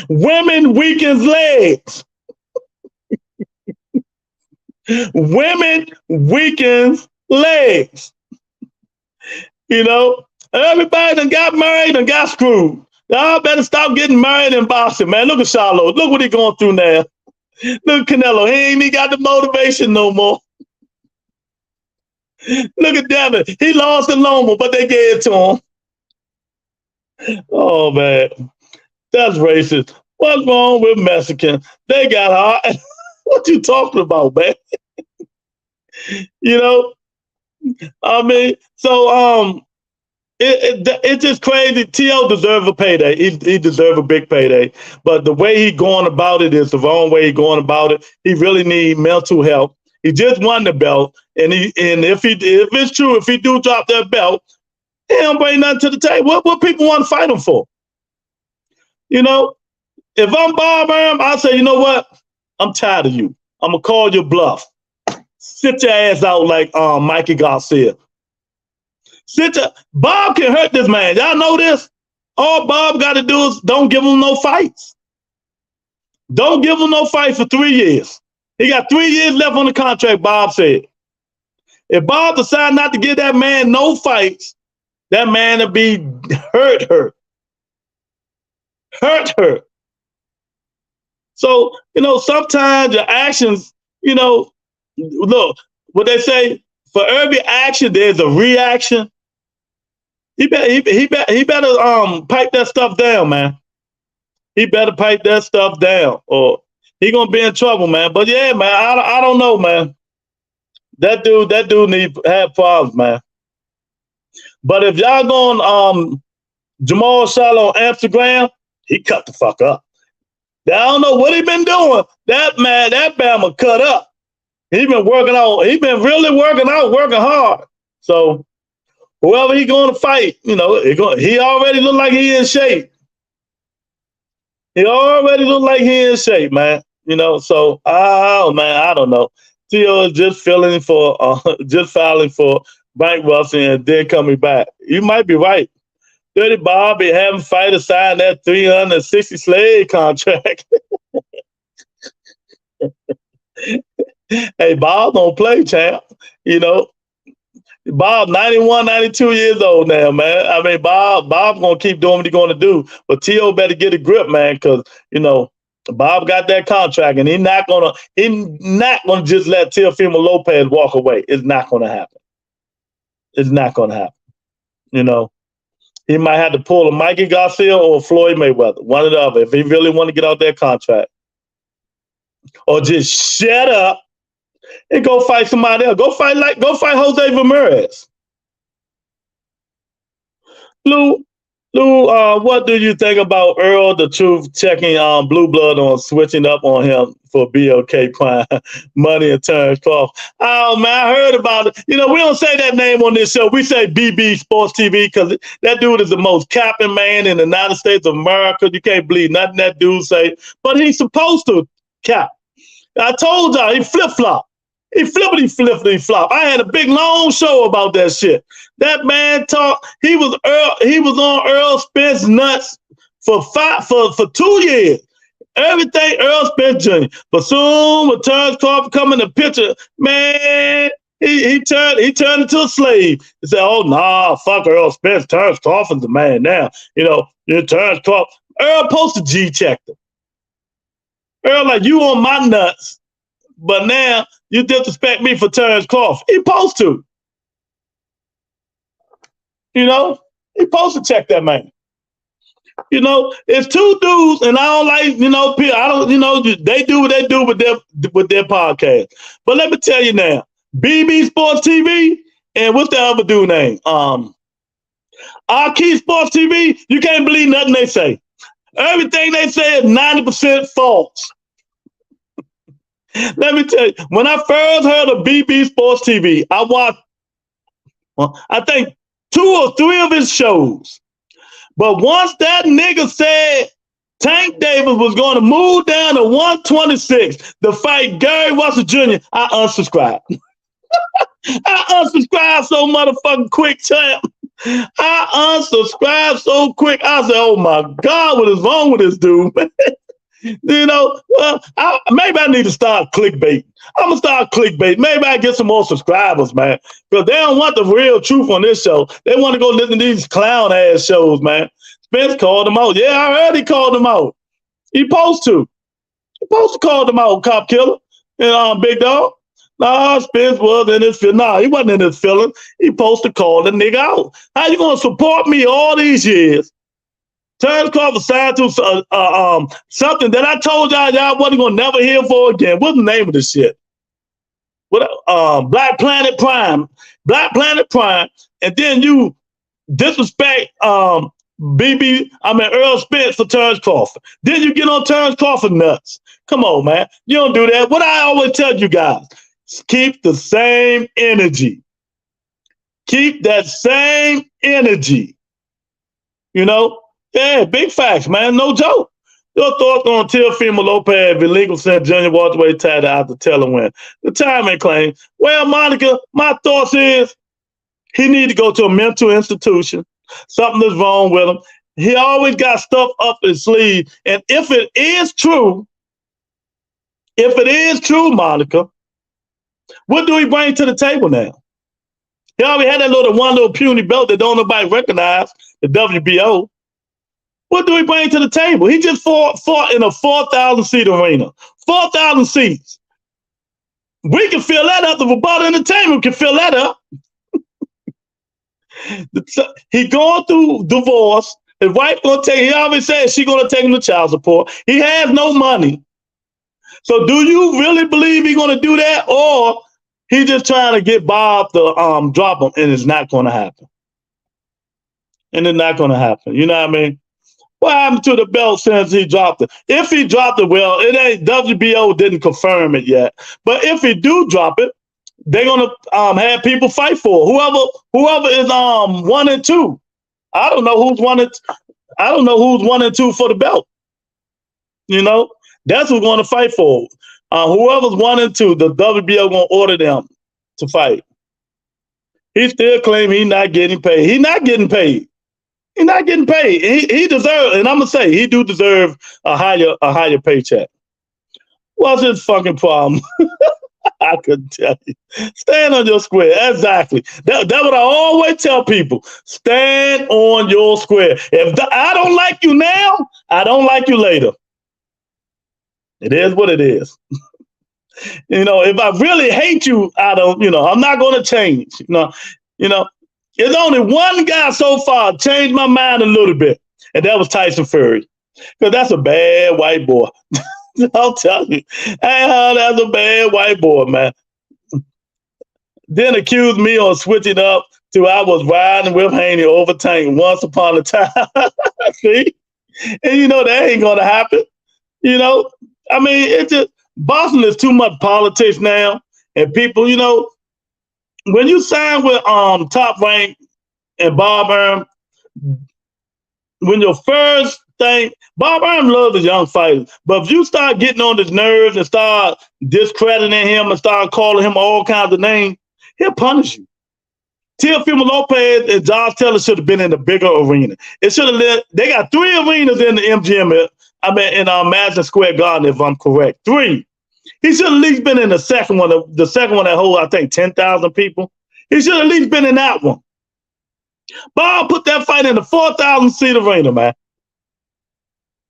Women weakens legs. Women weakens legs. Everybody done got married and got screwed. Y'all better stop getting married in boxing, man. Look at Charlo. Look what he going through now. Look at Canelo. He ain't even got the motivation no more. Look at Devin. He lost in Loma, but they gave it to him. Oh, man. That's racist. What's wrong with Mexicans? They got hard. What you talking about, man? I mean, so it's just crazy. T.O. deserve a payday. He deserve a big payday. But the way he going about it is the wrong way he going about it. He really need mental health. He just won the belt, and if it's true, if he do drop that belt, he don't bring nothing to the table. What people want to fight him for? If I'm Bob Arum, I'll say, you know what? I'm tired of you. I'm gonna call your bluff. Sit your ass out like Mikey Garcia. Bob can hurt this man. Y'all know this? All Bob got to do is don't give him no fights. Don't give him no fight for 3 years. He got 3 years left on the contract, Bob said. If Bob decide not to give that man no fights, that man will be hurt. So, sometimes your actions, look, what they say, for every action, there's a reaction. He better pipe that stuff down, man. He better pipe that stuff down, or he gonna be in trouble, man. But yeah, man, I don't know, man. That dude need have problems, man. But if y'all going Jermall Charlo on Instagram, he cut the fuck up. I don't know what he been doing. That Bama cut up. He been working out. He been really working hard. So whoever he going to fight, he already look like he in shape. Man. So man, I don't know. T.O. is just filing for bankruptcy and then coming back. You might be right. Dirty Bob be having fighters sign that 360 slave contract. Hey, Bob don't play, champ. Bob 91, 92 years old now, man. I mean, Bob gonna keep doing what he's gonna do. But T.O. better get a grip, man, because Bob got that contract, and he's not gonna just let Teofimo Lopez walk away. It's not gonna happen. He might have to pull a Mikey Garcia or Floyd Mayweather, one or the other, if he really want to get out that contract. Or just shut up and go fight somebody else. Go fight Jose Ramirez. Lou, what do you think about Earl the Truth checking Blue Blood on switching up on him for BLK crime, money and Terrence Crawford? Oh man, I heard about it. We don't say that name on this show. We say BB Sports TV because that dude is the most capping man in the United States of America. You can't believe nothing that dude say, but he's supposed to cap. I told y'all he flip-flop. He flippity flop. I had a big long show about that shit. That man talked. He was on Earl Spence nuts for 2 years. Everything Earl Spence Jr. But soon when Terrence Crawford come in the picture, man, he turned into a slave. He said, "Oh nah, fuck Earl Spence. Terrence Crawford's the man now. Terrence Crawford." Earl posted G checked him. Earl like, you on my nuts, but now you disrespect me for Terrence Crawford. He supposed to. He supposed to check that man. It's two dudes, and I don't like, people. I don't, they do what they do with their podcast. But let me tell you now, BB Sports TV and what's the other dude name? Key Sports TV. You can't believe nothing they say. Everything they say is 90% false. Let me tell you, when I first heard of BB Sports TV, I watched, I think 2 or 3 of his shows. But once that nigga said Tank Davis was going to move down to 126 to fight Gary Russell Jr., I unsubscribed. I unsubscribed so motherfucking quick, champ. I unsubscribed so quick. I said, oh my God, what is wrong with this dude, man? Maybe I need to start clickbait. I'm going to start clickbait. Maybe I get some more subscribers, man. Because they don't want the real truth on this show. They want to go listen to these clown-ass shows, man. Spence called them out. Yeah, I heard he called them out. He supposed to. He supposed to call them out, Cop Killer. Big Dog. Nah, Spence was in his feelings. Nah, he wasn't in his feelings. He supposed to call the nigga out. How you going to support me all these years? Terrence Crawford signed to something that I told y'all wasn't going to never hear for again. What's the name of this shit? Black Planet Prime. Black Planet Prime. And then you disrespect Earl Spence for Terrence Crawford. Then you get on Terrence Crawford nuts. Come on, man. You don't do that. What I always tell you guys, keep the same energy. Keep that same energy. Yeah, big facts, man. No joke. Your thoughts on Teofimo Lopez, BIGLEWSR Jr. welterweight title after Taylor win? The retirement claim. Well, Monica, my thoughts is he need to go to a mental institution. Something is wrong with him. He always got stuff up his sleeve. And if it is true, Monica, what do he bring to the table now? He already had that one little puny belt that don't nobody recognize, the WBO. What do he bring to the table? He just fought in a 4,000-seat arena. 4,000 seats. We can fill that up. The Rebuttal Entertainment can fill that up. He going through divorce. His wife he already said she's going to take him to child support. He has no money. So do you really believe he's going to do that? Or he just trying to get Bob to drop him, and it's not going to happen. And it's not going to happen. You know what I mean? What happened to the belt since he dropped it? If he dropped it, well, it ain't, WBO didn't confirm it yet. But if he do drop it, they're gonna have people fight for it. Whoever is 1 and 2. I don't know who's 1 and 2 for the belt. That's who's going to fight for it. Whoever's 1 and 2, the WBO gonna order them to fight. He still claims he's not getting paid. He's not getting paid. He's not getting paid. He deserves, and I'm gonna say he do deserve a higher paycheck. What's his fucking problem? I couldn't tell you. Stand on your square. Exactly. That's what I always tell people. Stand on your square. If I don't like you now, I don't like you later. It is what it is. If I really hate you, I don't. I'm not going to change. There's only one guy so far changed my mind a little bit, and that was Tyson Fury. Because that's a bad white boy. I'll tell you. That's a bad white boy, man. Then accused me of switching up to I was riding with Haney over Tank once upon a time. See? And that ain't going to happen. I mean, it's just, Boston is too much politics now. And people, when you sign with Top Rank and Bob Arum, when your first thing, Bob Arum loves the young fighters. But if you start getting on his nerves and start discrediting him and start calling him all kinds of names, he'll punish you. Teofimo Lopez and Josh Taylor should have been in the bigger arena. It should have. They got 3 arenas in the MGM. I mean, in Madison Square Garden, if I'm correct. 3. He should at least been in the second one. The second one that holds, I think, 10,000 people. He should at least been in that one. Bob put that fight in the 4,000 seat arena, man.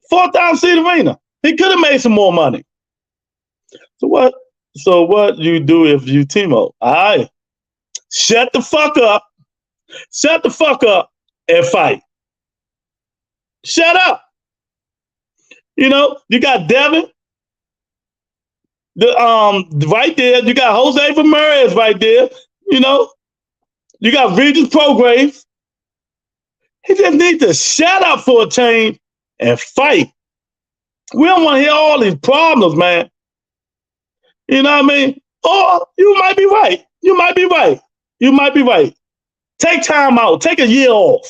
4,000 seat arena. He could have made some more money. So what? So what you do if you Timo? All right. Shut the fuck up. Shut the fuck up and fight. Shut up. You know, you got Devin, right there. You got Jose Ramirez right there. You know, you got Regis Prograis. He just needs to shut up for a change and fight. We don't want to hear all these problems, man. You know what I mean? Or you might be right. You might be right. You might be right. Take time out. Take a year off.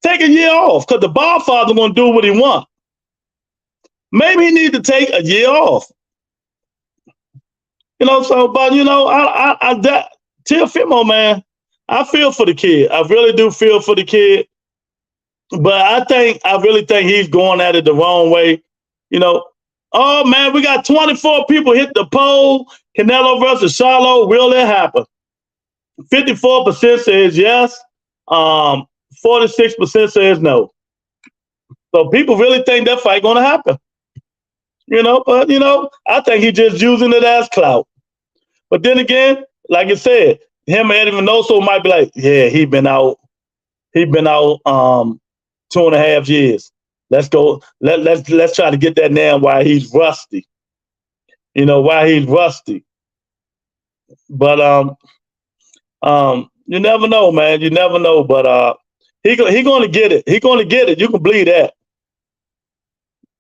Take a year off because the Bob father going to do what he wants. Maybe he need to take a year off. You know, so, but, you know, Teofimo, man, I feel for the kid. I really do feel for the kid. But I really think he's going at it the wrong way. You know, oh, man, we got 24 people hit the poll. Canelo versus Charlo. Will it happen? 54% says yes. 46% says no. So people really think that fight going to happen. You know, but, you know, I think he's just using it as clout. But then again, like you said, him and Eddie Vinoso might be like, yeah, he been out 2.5 years. Let's go. Let's try to get that now while he's rusty. You know, while he's rusty. But you never know, man. You never know. But he gonna get it. He gonna get it. You can believe that.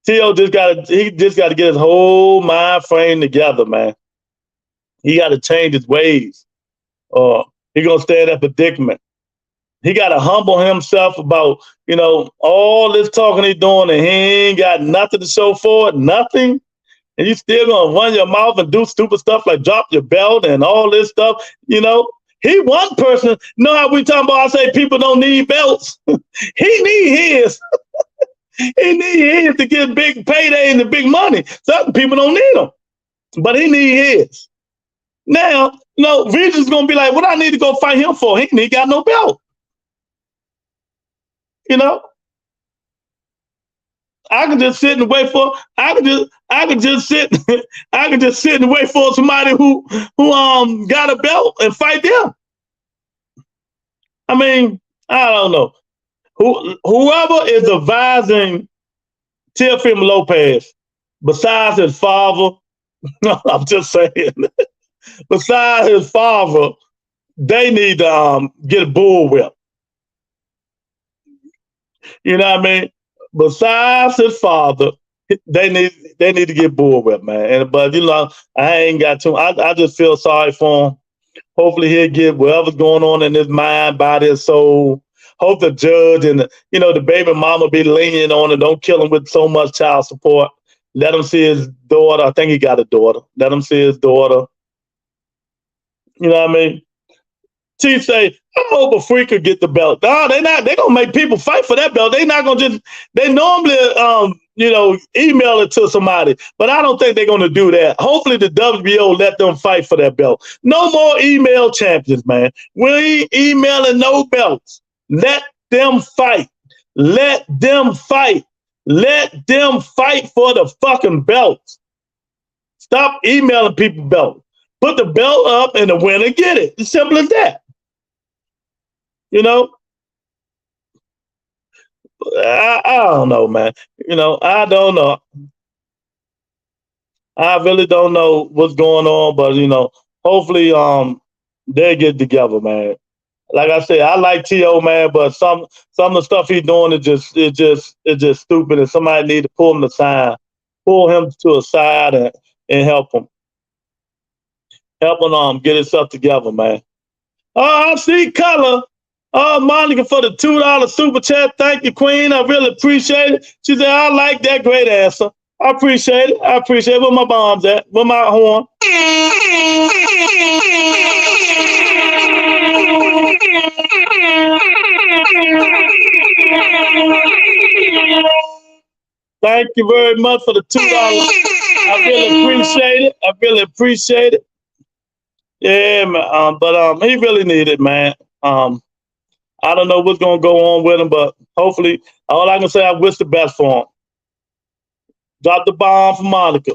Tio just got to get his whole mind frame together, man. He got to change his ways, or he gonna stay in that predicament. He got to humble himself about, you know, all this talking he's doing, and he ain't got nothing to show for it, nothing. And you still gonna run your mouth and do stupid stuff like drop your belt and all this stuff. You know, he one person. You know how we talking about? I say people don't need belts. He need his. He need his to get big payday and the big money. Some people don't need them, but he need his. Now, you know, Regis gonna be like, what I need to go fight him for? He ain't got no belt. You know, I can just sit and wait for. I can just sit and wait for somebody who got a belt and fight them. I mean, I don't know. Whoever is advising Teofimo Lopez, besides his father, I'm just saying, besides his father, they need to get a bullwhip. You know what I mean? Besides his father, they need to get bullwhip, man. But you know, I ain't got to. I just feel sorry for him. Hopefully, he'll get whatever's going on in his mind, body, and soul. Hope the judge and the baby mama be lenient on it. Don't kill him with so much child support. Let him see his daughter. I think he got a daughter. Let him see his daughter. You know what I mean? Chief say, I hope a freak could get the belt. No, they're not. They're gonna make people fight for that belt. They're not gonna just. They normally, email it to somebody, but I don't think they're gonna do that. Hopefully, the WBO let them fight for that belt. No more email champions, man. We ain't emailing no belts. Let them fight. Let them fight. Let them fight for the fucking belts. Stop emailing people belts. Put the belt up and the winner get it. As simple as that. You know? I don't know, man. You know, I don't know. I really don't know what's going on, but hopefully they get together, man. Like I said, I like T.O., man, but some of the stuff he's doing is just stupid, and somebody need to pull him to a side and help him. Help him get himself together, man. Oh, I see color. Oh, Monica for the $2 super chat. Thank you, Queen. I really appreciate it. She said, I like that. Great answer. I appreciate it. I appreciate it. Where my bombs at? Where my horn? Thank you very much for the $2. I really appreciate it. I really appreciate it. Yeah, man. But he really needed it, man. I don't know what's gonna go on with him, but hopefully, all I can say, I wish the best for him. Drop the bomb for Monica.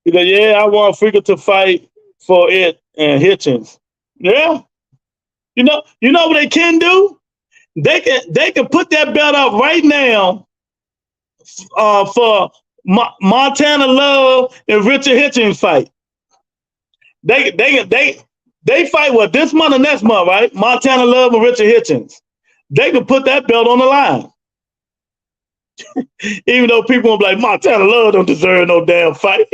He said, yeah, I want Freaker to fight for it and Hitchens. Yeah. You know what they can do? They can put that belt up right now for Montana Love and Richard Hitchens fight. They fight what, this month or next month, right? Montana Love and Richard Hitchens. They can put that belt on the line. Even though people will be like, Montana Love don't deserve no damn fight.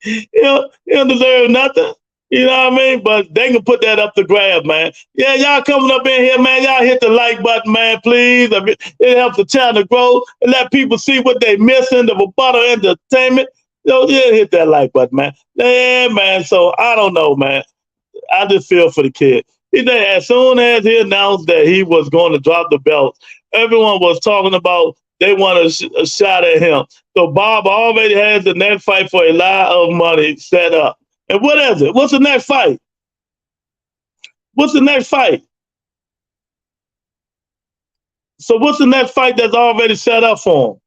He don't deserve nothing. You know what I mean? But they can put that up to grab, man. Yeah, y'all coming up in here, man. Y'all hit the like button, man, please. It helps the channel grow and let people see what they missing, the rebuttal entertainment. Yeah, hit that like button, man. Yeah, man. So I don't know, man. I just feel for the kid. As soon as he announced that he was going to drop the belt, everyone was talking about they want a shot at him. So Bob already has the next fight for a lot of money set up. And what is it? What's the next fight? What's the next fight? So what's the next fight that's already set up for him?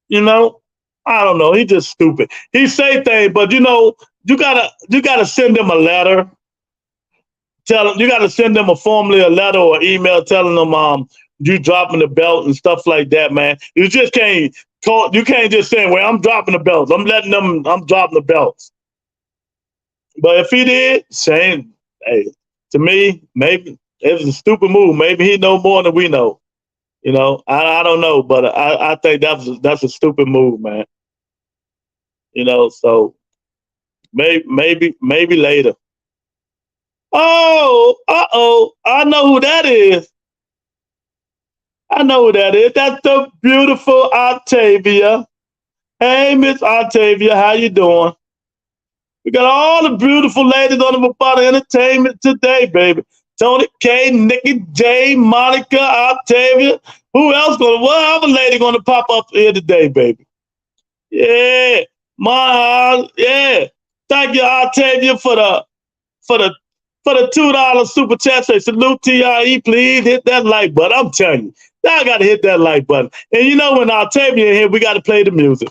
You know? I don't know. He's just stupid. He say things, but you gotta send him a letter. You gotta send them formally a letter or email telling them you dropping the belt and stuff like that, man. You just can't you can't just say, well, I'm dropping the belts. I'm dropping the belts. But if he did, Shane, hey, to me, maybe it was a stupid move. Maybe he know more than we know. You know, I don't know, but I think that's a stupid move, man. You know, so maybe later. Oh, I know who that is. That's the beautiful Octavia. Hey, Miss Octavia, how you doing? We got all the beautiful ladies on the Rebuttal Entertainment today, baby. Tony K, Nikki J, Monica, Octavia. Who else what other lady gonna pop up here today, baby? Yeah, yeah. Thank you, Octavia, for the $2 super chat. Say salute TRE, please hit that like button. I'm telling you, y'all gotta hit that like button. And you know when Octavia in here, we gotta play the music.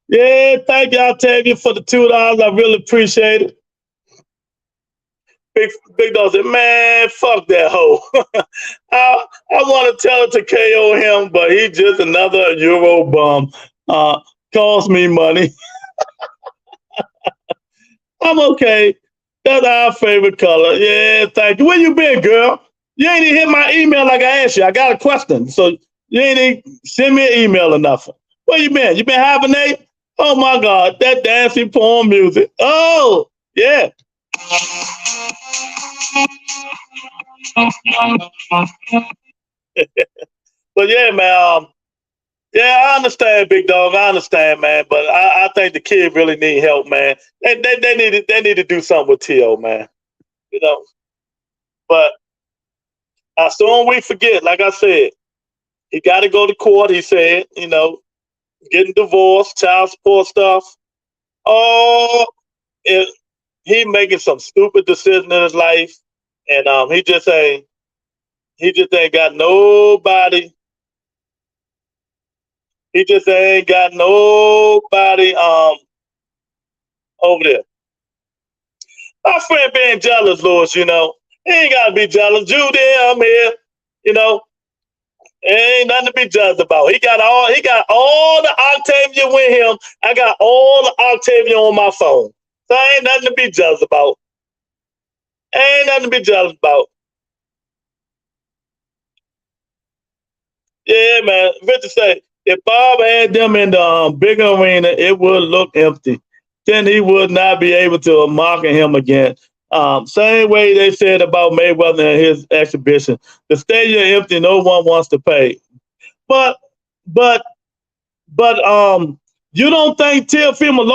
Yeah, thank you, Octavia, for the $2. I really appreciate it. Big Dog said, man, fuck that hoe. I want to tell it to KO him, but he just another Euro bum. Cost me money. I'm okay. That's our favorite color. Yeah, thank you. Where you been, girl? You ain't even hit my email like I asked you. I got a question. So you ain't even send me an email or nothing. Where you been? You been hibernating? Oh my God, that dancing porn music. Oh, yeah. But yeah, man. Yeah, I understand, Big Dog. I understand, man. But I think the kid really need help, man. They need to do something with T.O., man. You know. But as soon we forget, like I said, he got to go to court. He said, you know, getting divorced, child support stuff. Oh, he making some stupid decision in his life, and he just ain't got nobody He just ain't got nobody over there. My friend being jealous, Lewis, you know. He ain't gotta be jealous. You there, I'm here. You know, ain't nothing to be jealous about. He got all the Octavia with him. I got all the Octavia on my phone. So ain't nothing to be jealous about. Ain't nothing to be jealous about. Yeah, man. Richard say, if Bob had them in the bigger arena, it would look empty. Then he would not be able to market him again. Same way they said about Mayweather and his exhibition. The stadium empty, no one wants to pay. But you don't think Teofimo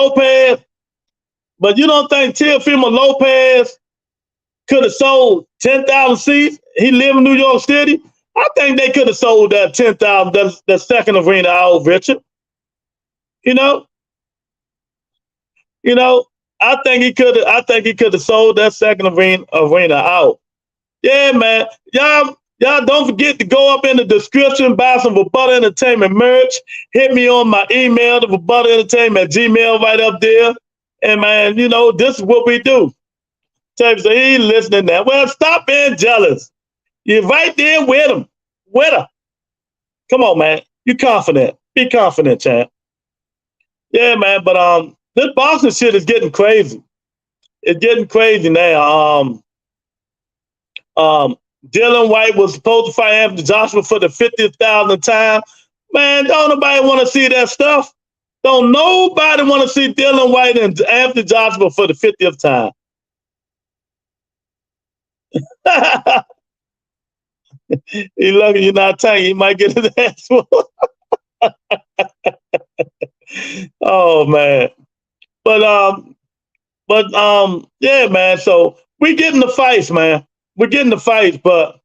Lopez could have sold 10,000 seats? He live in New York City. I think they could have sold that 10,000, the second arena out, Richard. You know, I think he could have sold that second arena out. Yeah, man. Y'all don't forget to go up in the description, buy some Rebuttal Entertainment merch. Hit me on my email, the Rebuttal Entertainment Gmail right up there. And man, you know, this is what we do. Tape say he listening now. Well, stop being jealous. You're right there with him. With her. Come on, man. You confident. Be confident, champ. Yeah, man, but this boxing shit is getting crazy. It's getting crazy now. Dylan White was supposed to fight Anthony Joshua for the 50,000th time. Man, don't nobody want to see that stuff. Don't nobody want to see Dylan White and Anthony Joshua for the 50th time. He lucky you're not tanky. He might get his ass whooped. Oh man. But yeah, man. So we getting the fights, man. We're getting the fights, but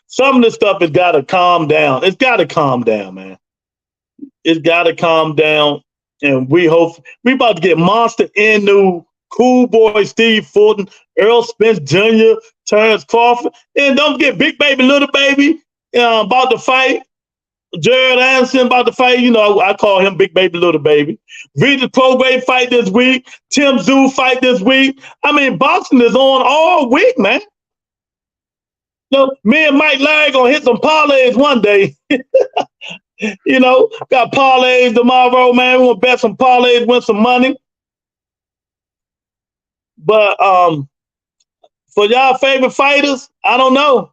some of this stuff has got to calm down. It's got to calm down, man. It's got to calm down. And we hope we about to get Monster Inu, Cool Boy Steve Fulton, Earl Spence Jr., Terrence Crawford, and don't forget Big Baby, Little Baby about to fight. Jared Anderson about to fight. You know, I call him Big Baby, Little Baby. Regis Prograis fight this week. Tim Tszyu fight this week. I mean, boxing is on all week, man. You know, me and Mike Larry gonna hit some parlays one day. You know, got parlays tomorrow, man. We're gonna bet some parlays, win some money. But for y'all favorite fighters, I don't know.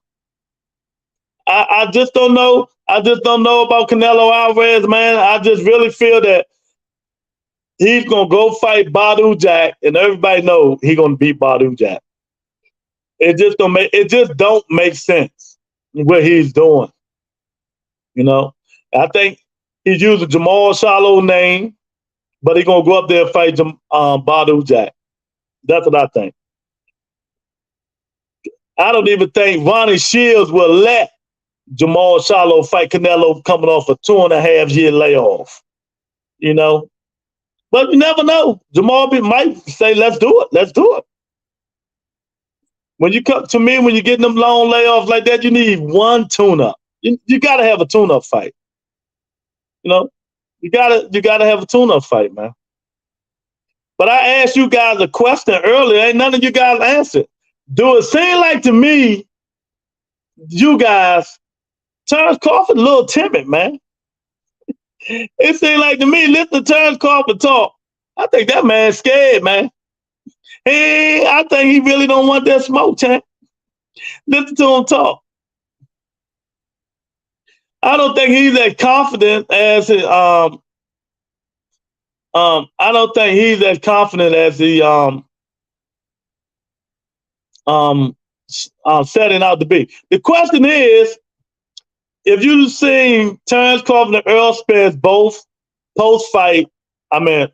I just don't know. I just don't know about Canelo Alvarez, man. I just really feel that he's gonna go fight Badou Jack, and everybody knows he's gonna beat Badou Jack. It just don't make sense what he's doing. You know, I think he's using Jamal Charlo name, but he's gonna go up there and fight Badou Jack. That's what I think. I don't even think Ronnie Shields will let Jamal Charlo fight Canelo coming off a 2.5-year layoff. You know, but you never know. Jamal might say, "Let's do it. Let's do it." When you come to me, when you're getting them long layoffs like that, you need one tune-up. You got to have a tune-up fight. You know, you gotta have a tune-up fight, man. But I asked you guys a question earlier. Ain't none of you guys answered. Do it seem like to me, you guys, Terrence Crawford a little timid, man? It seemed like to me, listen to Terrence Crawford talk. I think that man's scared, man. Hey, I think he really don't want that smoke, champ. Listen to him talk. I don't think he's as confident as I don't think he's as confident as he setting out to be. The question is, if you've seen Terrence Crawford and Earl Spence both post-fight, videos,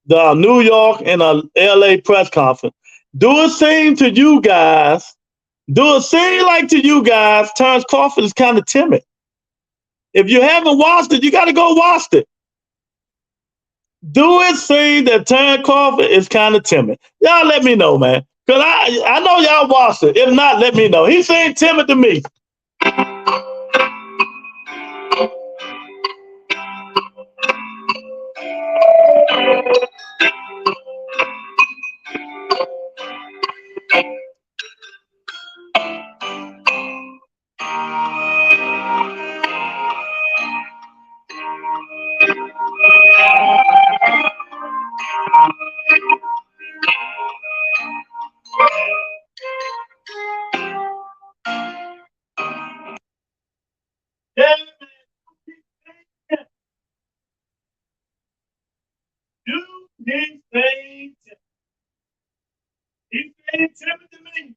the New York and the LA press conference, do it seem like to you guys, Terrence Crawford is kind of timid? If you haven't watched it, you got to go watch it. Do it seem that Terrence Crawford is kind of timid? Y'all let me know, man. Because I know y'all watched it. If not, let me know. He seemed timid to me. He stayed timid to me.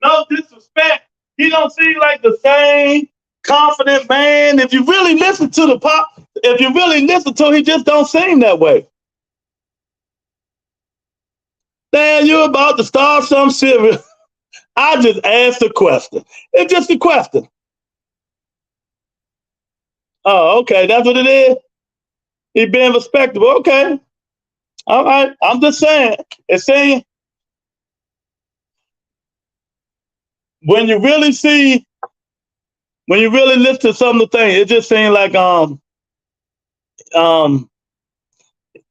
No disrespect. He don't seem like the same confident man. If you really listen to the pop, if you really listen to him, he just don't seem that way. Man, you're about to start some shit. I just asked a question. It's just a question. Oh, okay, that's what it is. He being respectable. Okay. All right. I'm just saying. It's saying when you really see, when you really listen to some of the things, it just seems like um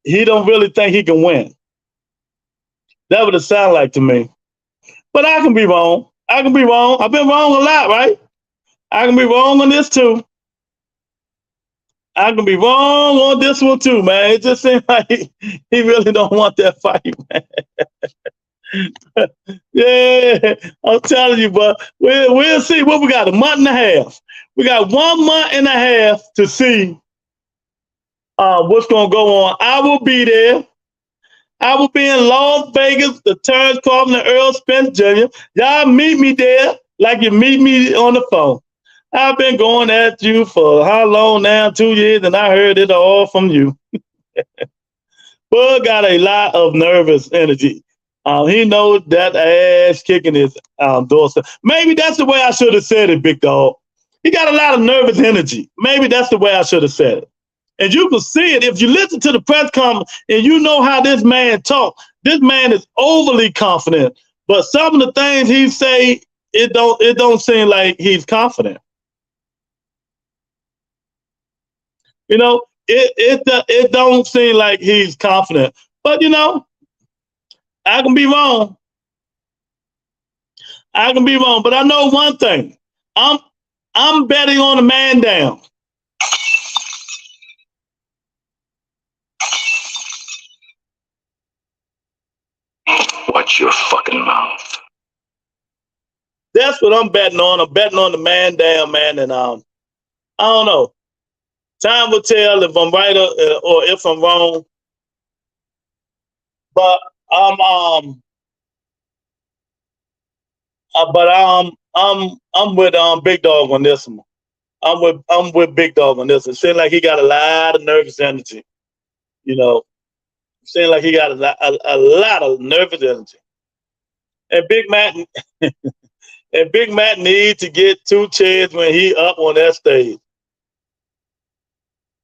he don't really think he can win. That would it sound like to me. But I can be wrong. I can be wrong. I've been wrong a lot, right? I can be wrong on this too. I can be wrong on this one too, man. It just seems like he really don't want that fight, man. Yeah, I'm telling you, but we'll see what we got. A month and a half. We got 1 month and a half to see what's gonna go on. I will be there. I will be in Las Vegas, the Terrence Crawford and Earl Spence Jr. Y'all meet me there like you meet me on the phone. I've been going at you for how long now? 2 years, and I heard it all from you. Bud got a lot of nervous energy. He knows that ass kicking his doorstep. Maybe that's the way I should have said it, big dog. He got a lot of nervous energy. Maybe that's the way I should have said it. And you can see it if you listen to the press conference and you know how this man talks. This man is overly confident, but some of the things he say, it don't seem like he's confident. You know, it don't seem like he's confident. But you know, I can be wrong. I can be wrong, but I know one thing. I'm betting on a man down. Watch your fucking mouth. That's what I'm betting on. I'm betting on the man down, man, and I don't know. Time will tell if I'm right or if I'm wrong. But I'm with Big Dog on this one. I'm with Big Dog on this one. It seems like he got a lot of nervous energy. You know, it seems like he got a lot of nervous energy. And Big Matt and Big Matt needs to get 2 chairs when he up on that stage.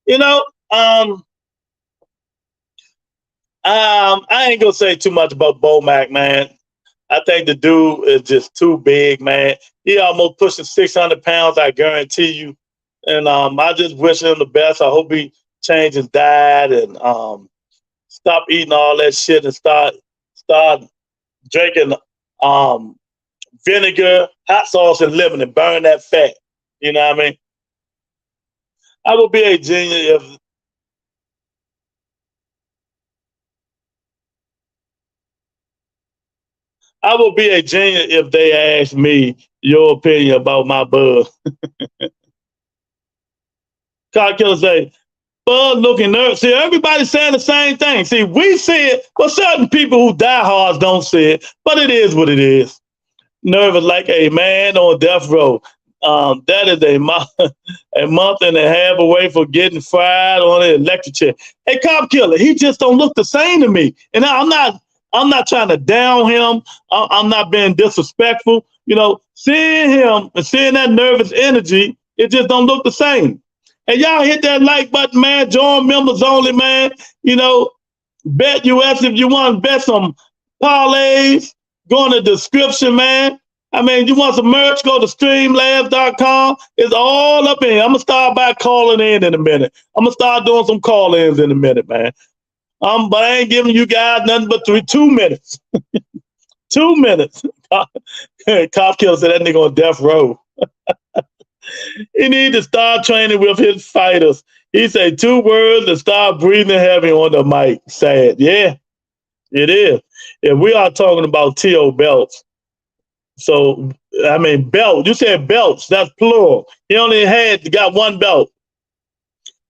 You know, I ain't gonna say too much about Bo Mac, man. I think the dude is just too big, man. He almost pushing 600 pounds, I guarantee you. And I just wish him the best. I hope he change his diet and stop eating all that shit and start drinking vinegar, hot sauce, and lemon and burn that fat. You know what I mean? I would be a genius if I would be a genius if they asked me your opinion about my bud. Cop Killer say, Bud looking nervous. See, everybody's saying the same thing. See, we see it, but certain people who die hard don't see it. But it is what it is. Nervous like a man on death row. That is a month and a half away from getting fried on an electric chair. Hey, Cop Killer, he just don't look the same to me. And I'm not trying to down him. I'm not being disrespectful. You know, seeing him and seeing that nervous energy, it just don't look the same. And y'all hit that like button, man. Join members only, man. You know, bet US if you want to bet some parlays. Go in the description, man. I mean, you want some merch, go to streamlabs.com. It's all up in here. I'm going to start by calling in a minute. I'm going to start doing some call-ins in a minute, man. But I ain't giving you guys nothing but 2 minutes. 2 minutes. Cop Killer said that nigga on death row. He need to start training with his fighters. He said 2 words and start breathing heavy on the mic. Sad. Yeah, it is. If we are talking about T.O. belts, so, I mean, belt. You said belts. That's plural. He only got 1 belt.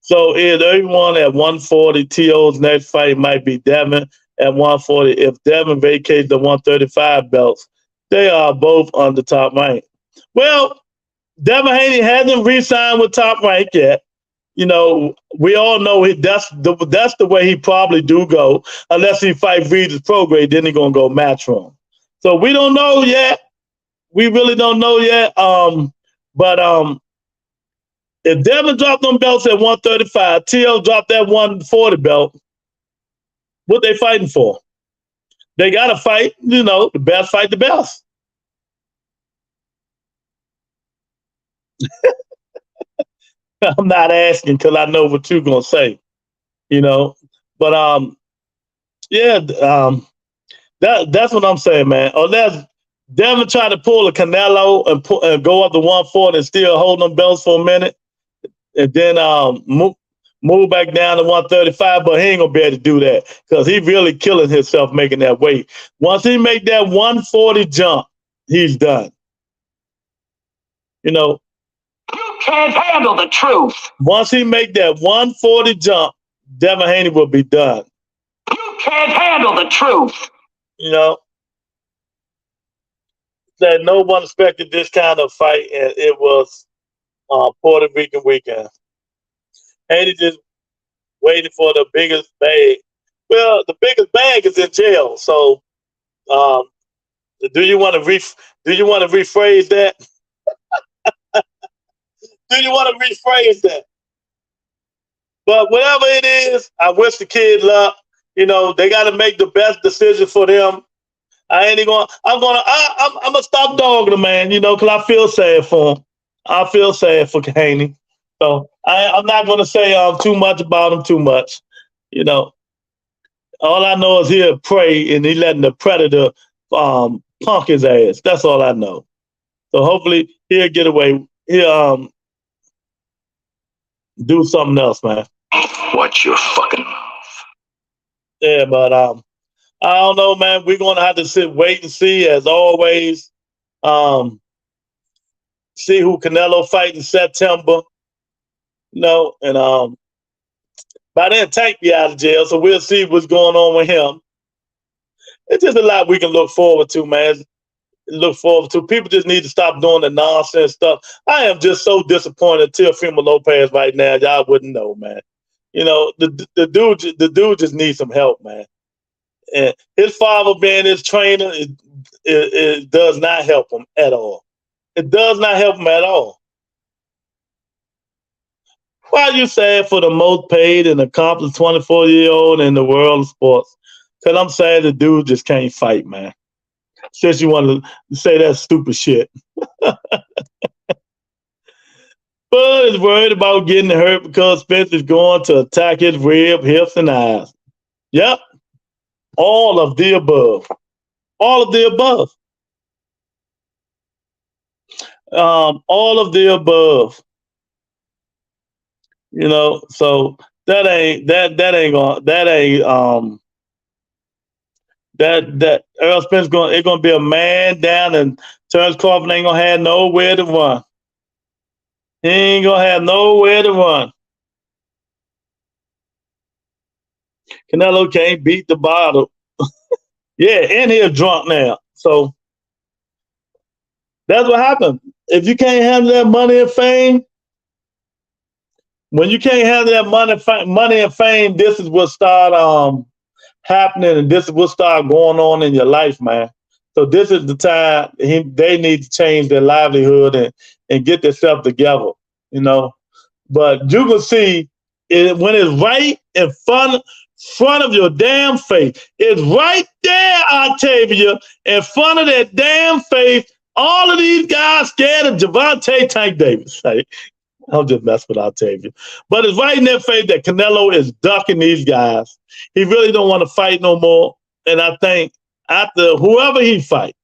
So if everyone at 140, TO's next fight might be Devin at 140. If Devin vacates the 135 belts, they are both on the top rank. Well, Devin Haney hasn't re-signed with Top Rank yet. You know, we all know that's the way he probably do go, unless he fight Regis Prograis, then he gonna go Matchroom. So we don't know yet. We really don't know yet. But if Devin dropped them belts at 135, TL dropped that 140 belt, what they fighting for? They gotta fight, you know, the best fight the best. I'm not asking because I know what you're gonna say, you know. But yeah, that's what I'm saying, man. Unless Devin try to pull a Canelo and go up to 140 and still hold them belts for a minute, and then move back down to 135, but he ain't gonna be able to do that because he really killing himself making that weight. Once he make that 140 jump, he's done. You know, You can't handle the truth. once he make that 140 jump, Devin Haney will be done. You can't handle the truth. You know, that no one expected this kind of fight, and it was Puerto Rican weekend. Haney just waiting for the biggest bag. Well, the biggest bag is in jail. So, do you want to rephrase that? Do you want to rephrase that? But whatever it is, I wish the kid luck. You know, they got to make the best decision for them. I'm gonna stop dogging the man, you know, because I feel sad for him. I feel sad for Haney. So I'm not gonna say too much about him too much. You know, all I know is he'll pray and he letting the predator punk his ass. That's all I know. So hopefully he'll get away. He'll do something else, man. Watch your fucking mouth. Yeah, but I don't know, man. We're gonna have to wait and see, as always. See who Canelo fight in September. You know, and by then Tank be out of jail, so we'll see what's going on with him. It's just a lot we can look forward to, man. Look forward to. People just need to stop doing the nonsense stuff. I am just so disappointed in Teofimo Lopez right now. Y'all wouldn't know, man. You know, the dude just needs some help, man. And his father being his trainer, it does not help him at all. It does not help him at all. Why are you saying for the most paid and accomplished 24-year-old in the world of sports? Because I'm saying the dude just can't fight, man. Since you want to say that stupid shit. Bud is worried about getting hurt because Spence is going to attack his rib, hips, and eyes. Yep. All of the above. All of the above. All of the above. You know, so that Earl Spence gonna be a man down, and Terrence Crawford ain't gonna have nowhere to run. He ain't gonna have nowhere to run. Canelo can't beat the bottle. Yeah, and he's drunk now. So that's what happened. If you can't handle that money and fame, when you can't handle that money and fame, this is what start happening, and this is what start going on in your life, man. So this is the time they need to change their livelihood and get themselves together, you know. But you can see when it's right in front of your damn face. It's right there, Octavia, in front of that damn face. All of these guys scared of Gervonta Tank Davis. Hey, I'm just messing with Octavia. But it's right in their face that Canelo is ducking these guys. He really don't want to fight no more. And I think after whoever he fight,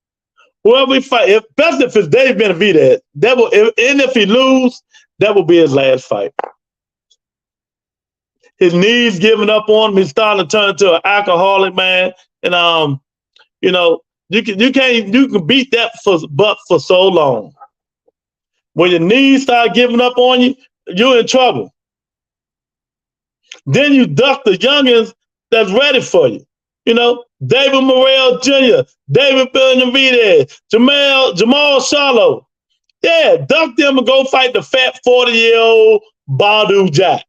especially if it's Dave Benavidez, and if he lose, that will be his last fight. His knees giving up on him. He's starting to turn into an alcoholic, man. And you know, you can beat that for so long. When your knees start giving up on you, you're in trouble. Then you duck the youngins that's ready for you. You know, David Morrell Jr., David Benavidez, Jamal Charlo. Yeah, duck them and go fight the fat 40-year-old Badu Jack.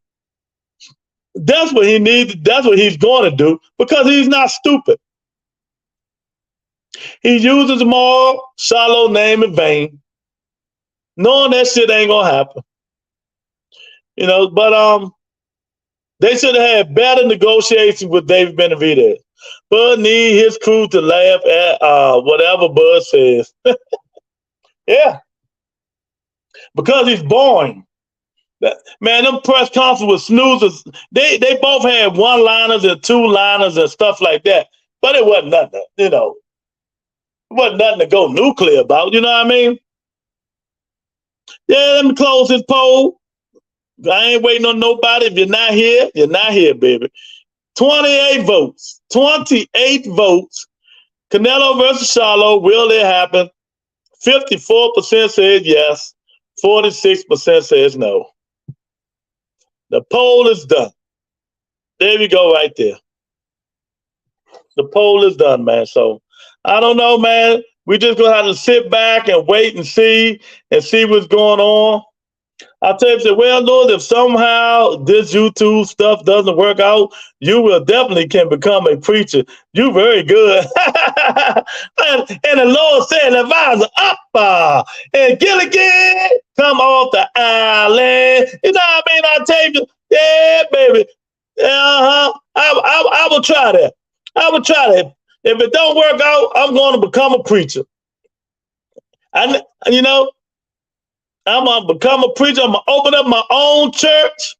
That's what he needs. That's what he's going to do because he's not stupid. He uses Jamal Charlo name in vain, knowing that shit ain't gonna happen. You know, but they should have had better negotiations with David Benavidez. Bud need his crew to laugh at whatever Bud says. Yeah, because he's boring. Man, them press conferences with snoozers, they both had one-liners and two-liners and stuff like that. But it wasn't nothing, you know. It wasn't nothing to go nuclear about, you know what I mean? Yeah, let me close this poll. I ain't waiting on nobody. If you're not here, baby. 28 votes. 28 votes. Canelo versus Charlo. Will it happen? 54% said yes. 46% says no. The poll is done. There we go right there. The poll is done, man. So, I don't know, man. We just going to have to sit back and wait and see what's going on. I'll tell you, well, Lord, if somehow this YouTube stuff doesn't work out, you will definitely can become a preacher. You very good. and the Lord said, advisor up, and Gilligan, come off the island. You know what I mean? I tell you, yeah, baby. I will try that. I will try that. If it don't work out, I'm going to become a preacher. And, you know, I'm going to become a preacher. I'm going to open up my own church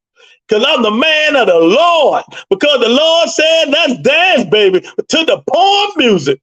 because I'm the man of the Lord. Because the Lord said, let's dance, baby, to the porn music.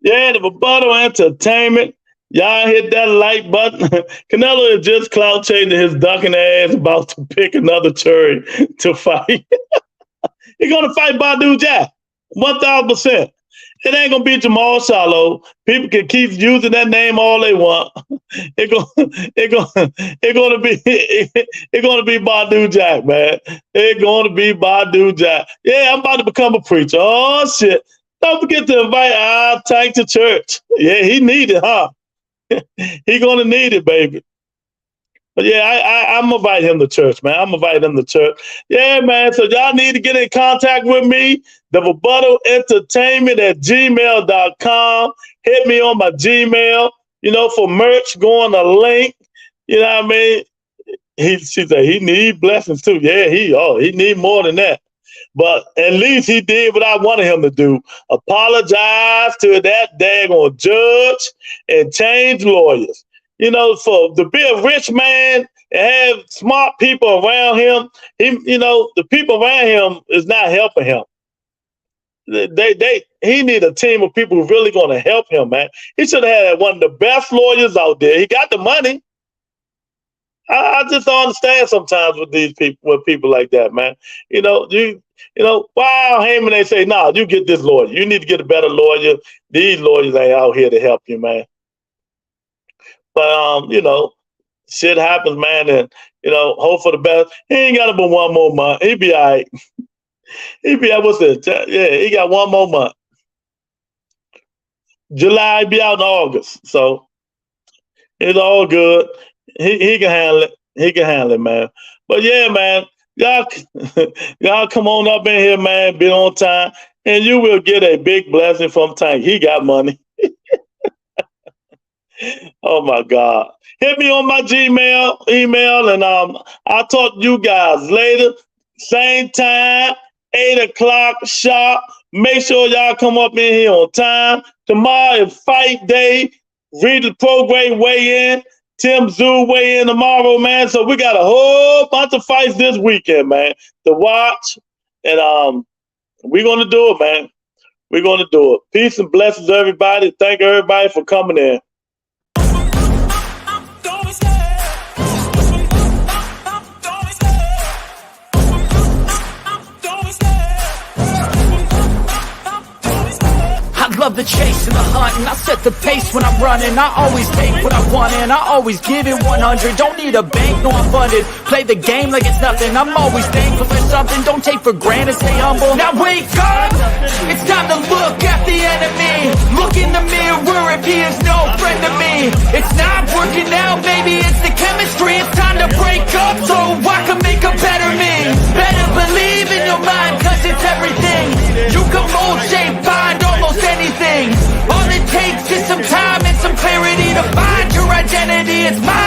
Yeah, the Rebuttal Entertainment. Y'all hit that like button. Canelo is just clout chasing his ducking ass about to pick another cherry to fight. He's going to fight Badu Jack. 1,000%. It ain't going to be Jamal Charlo. People can keep using that name all they want. It's going to be Badu Jack, man. It's going to be Badu Jack. Yeah, I'm about to become a preacher. Oh, shit. Don't forget to invite our Tank to church. Yeah, he need it, huh? He gonna need it, baby. But yeah, I'm gonna invite him to church, man. I'm gonna invite him to church. Yeah, man. So y'all need to get in contact with me. The Rebuttal Entertainment at gmail.com. Hit me on my Gmail, you know, for merch, go on the link. You know what I mean? She said he need blessings too. Yeah, he need more than that. But at least he did what I wanted him to do. Apologize to that daggone judge and change lawyers. You know, to be a rich man and have smart people around him, the people around him is not helping him. He need a team of people who really going to help him, man. He should have had one of the best lawyers out there. He got the money. I just don't understand sometimes with these people, with people like that, man. Wow, Heyman, they say, nah, you get this lawyer. You need to get a better lawyer. These lawyers ain't out here to help you, man. But, shit happens, man, and, hope for the best. He ain't got but one more month. He be all right. He be out, he got one more month. July, be out in August. So, it's all good. He can handle it. He can handle it, man. But yeah, man, y'all come on up in here, man. Be on time, and you will get a big blessing from Tank. He got money. Oh my God! Hit me on my Gmail email, and I'll talk to you guys later. Same time, 8 o'clock sharp. Make sure y'all come up in here on time. Tomorrow is fight day. Read the program, weigh in. Tim Zoo weigh in tomorrow, man. So we got a whole bunch of fights this weekend, man, to watch. And we're going to do it, man. We're going to do it. Peace and blessings, everybody. Thank everybody for coming in. I love the chase and the hunt, and I set the pace when I'm running. I always take what I want and I always give it 100. Don't need a bank, no I'm funded. Play the game like it's nothing. I'm always thankful for something. Don't take for granted, stay humble. Now wake up, it's time to look at the enemy. Look in the mirror if he is no friend to me. It's not working out, maybe it's the chemistry. It's time to break up, so I commit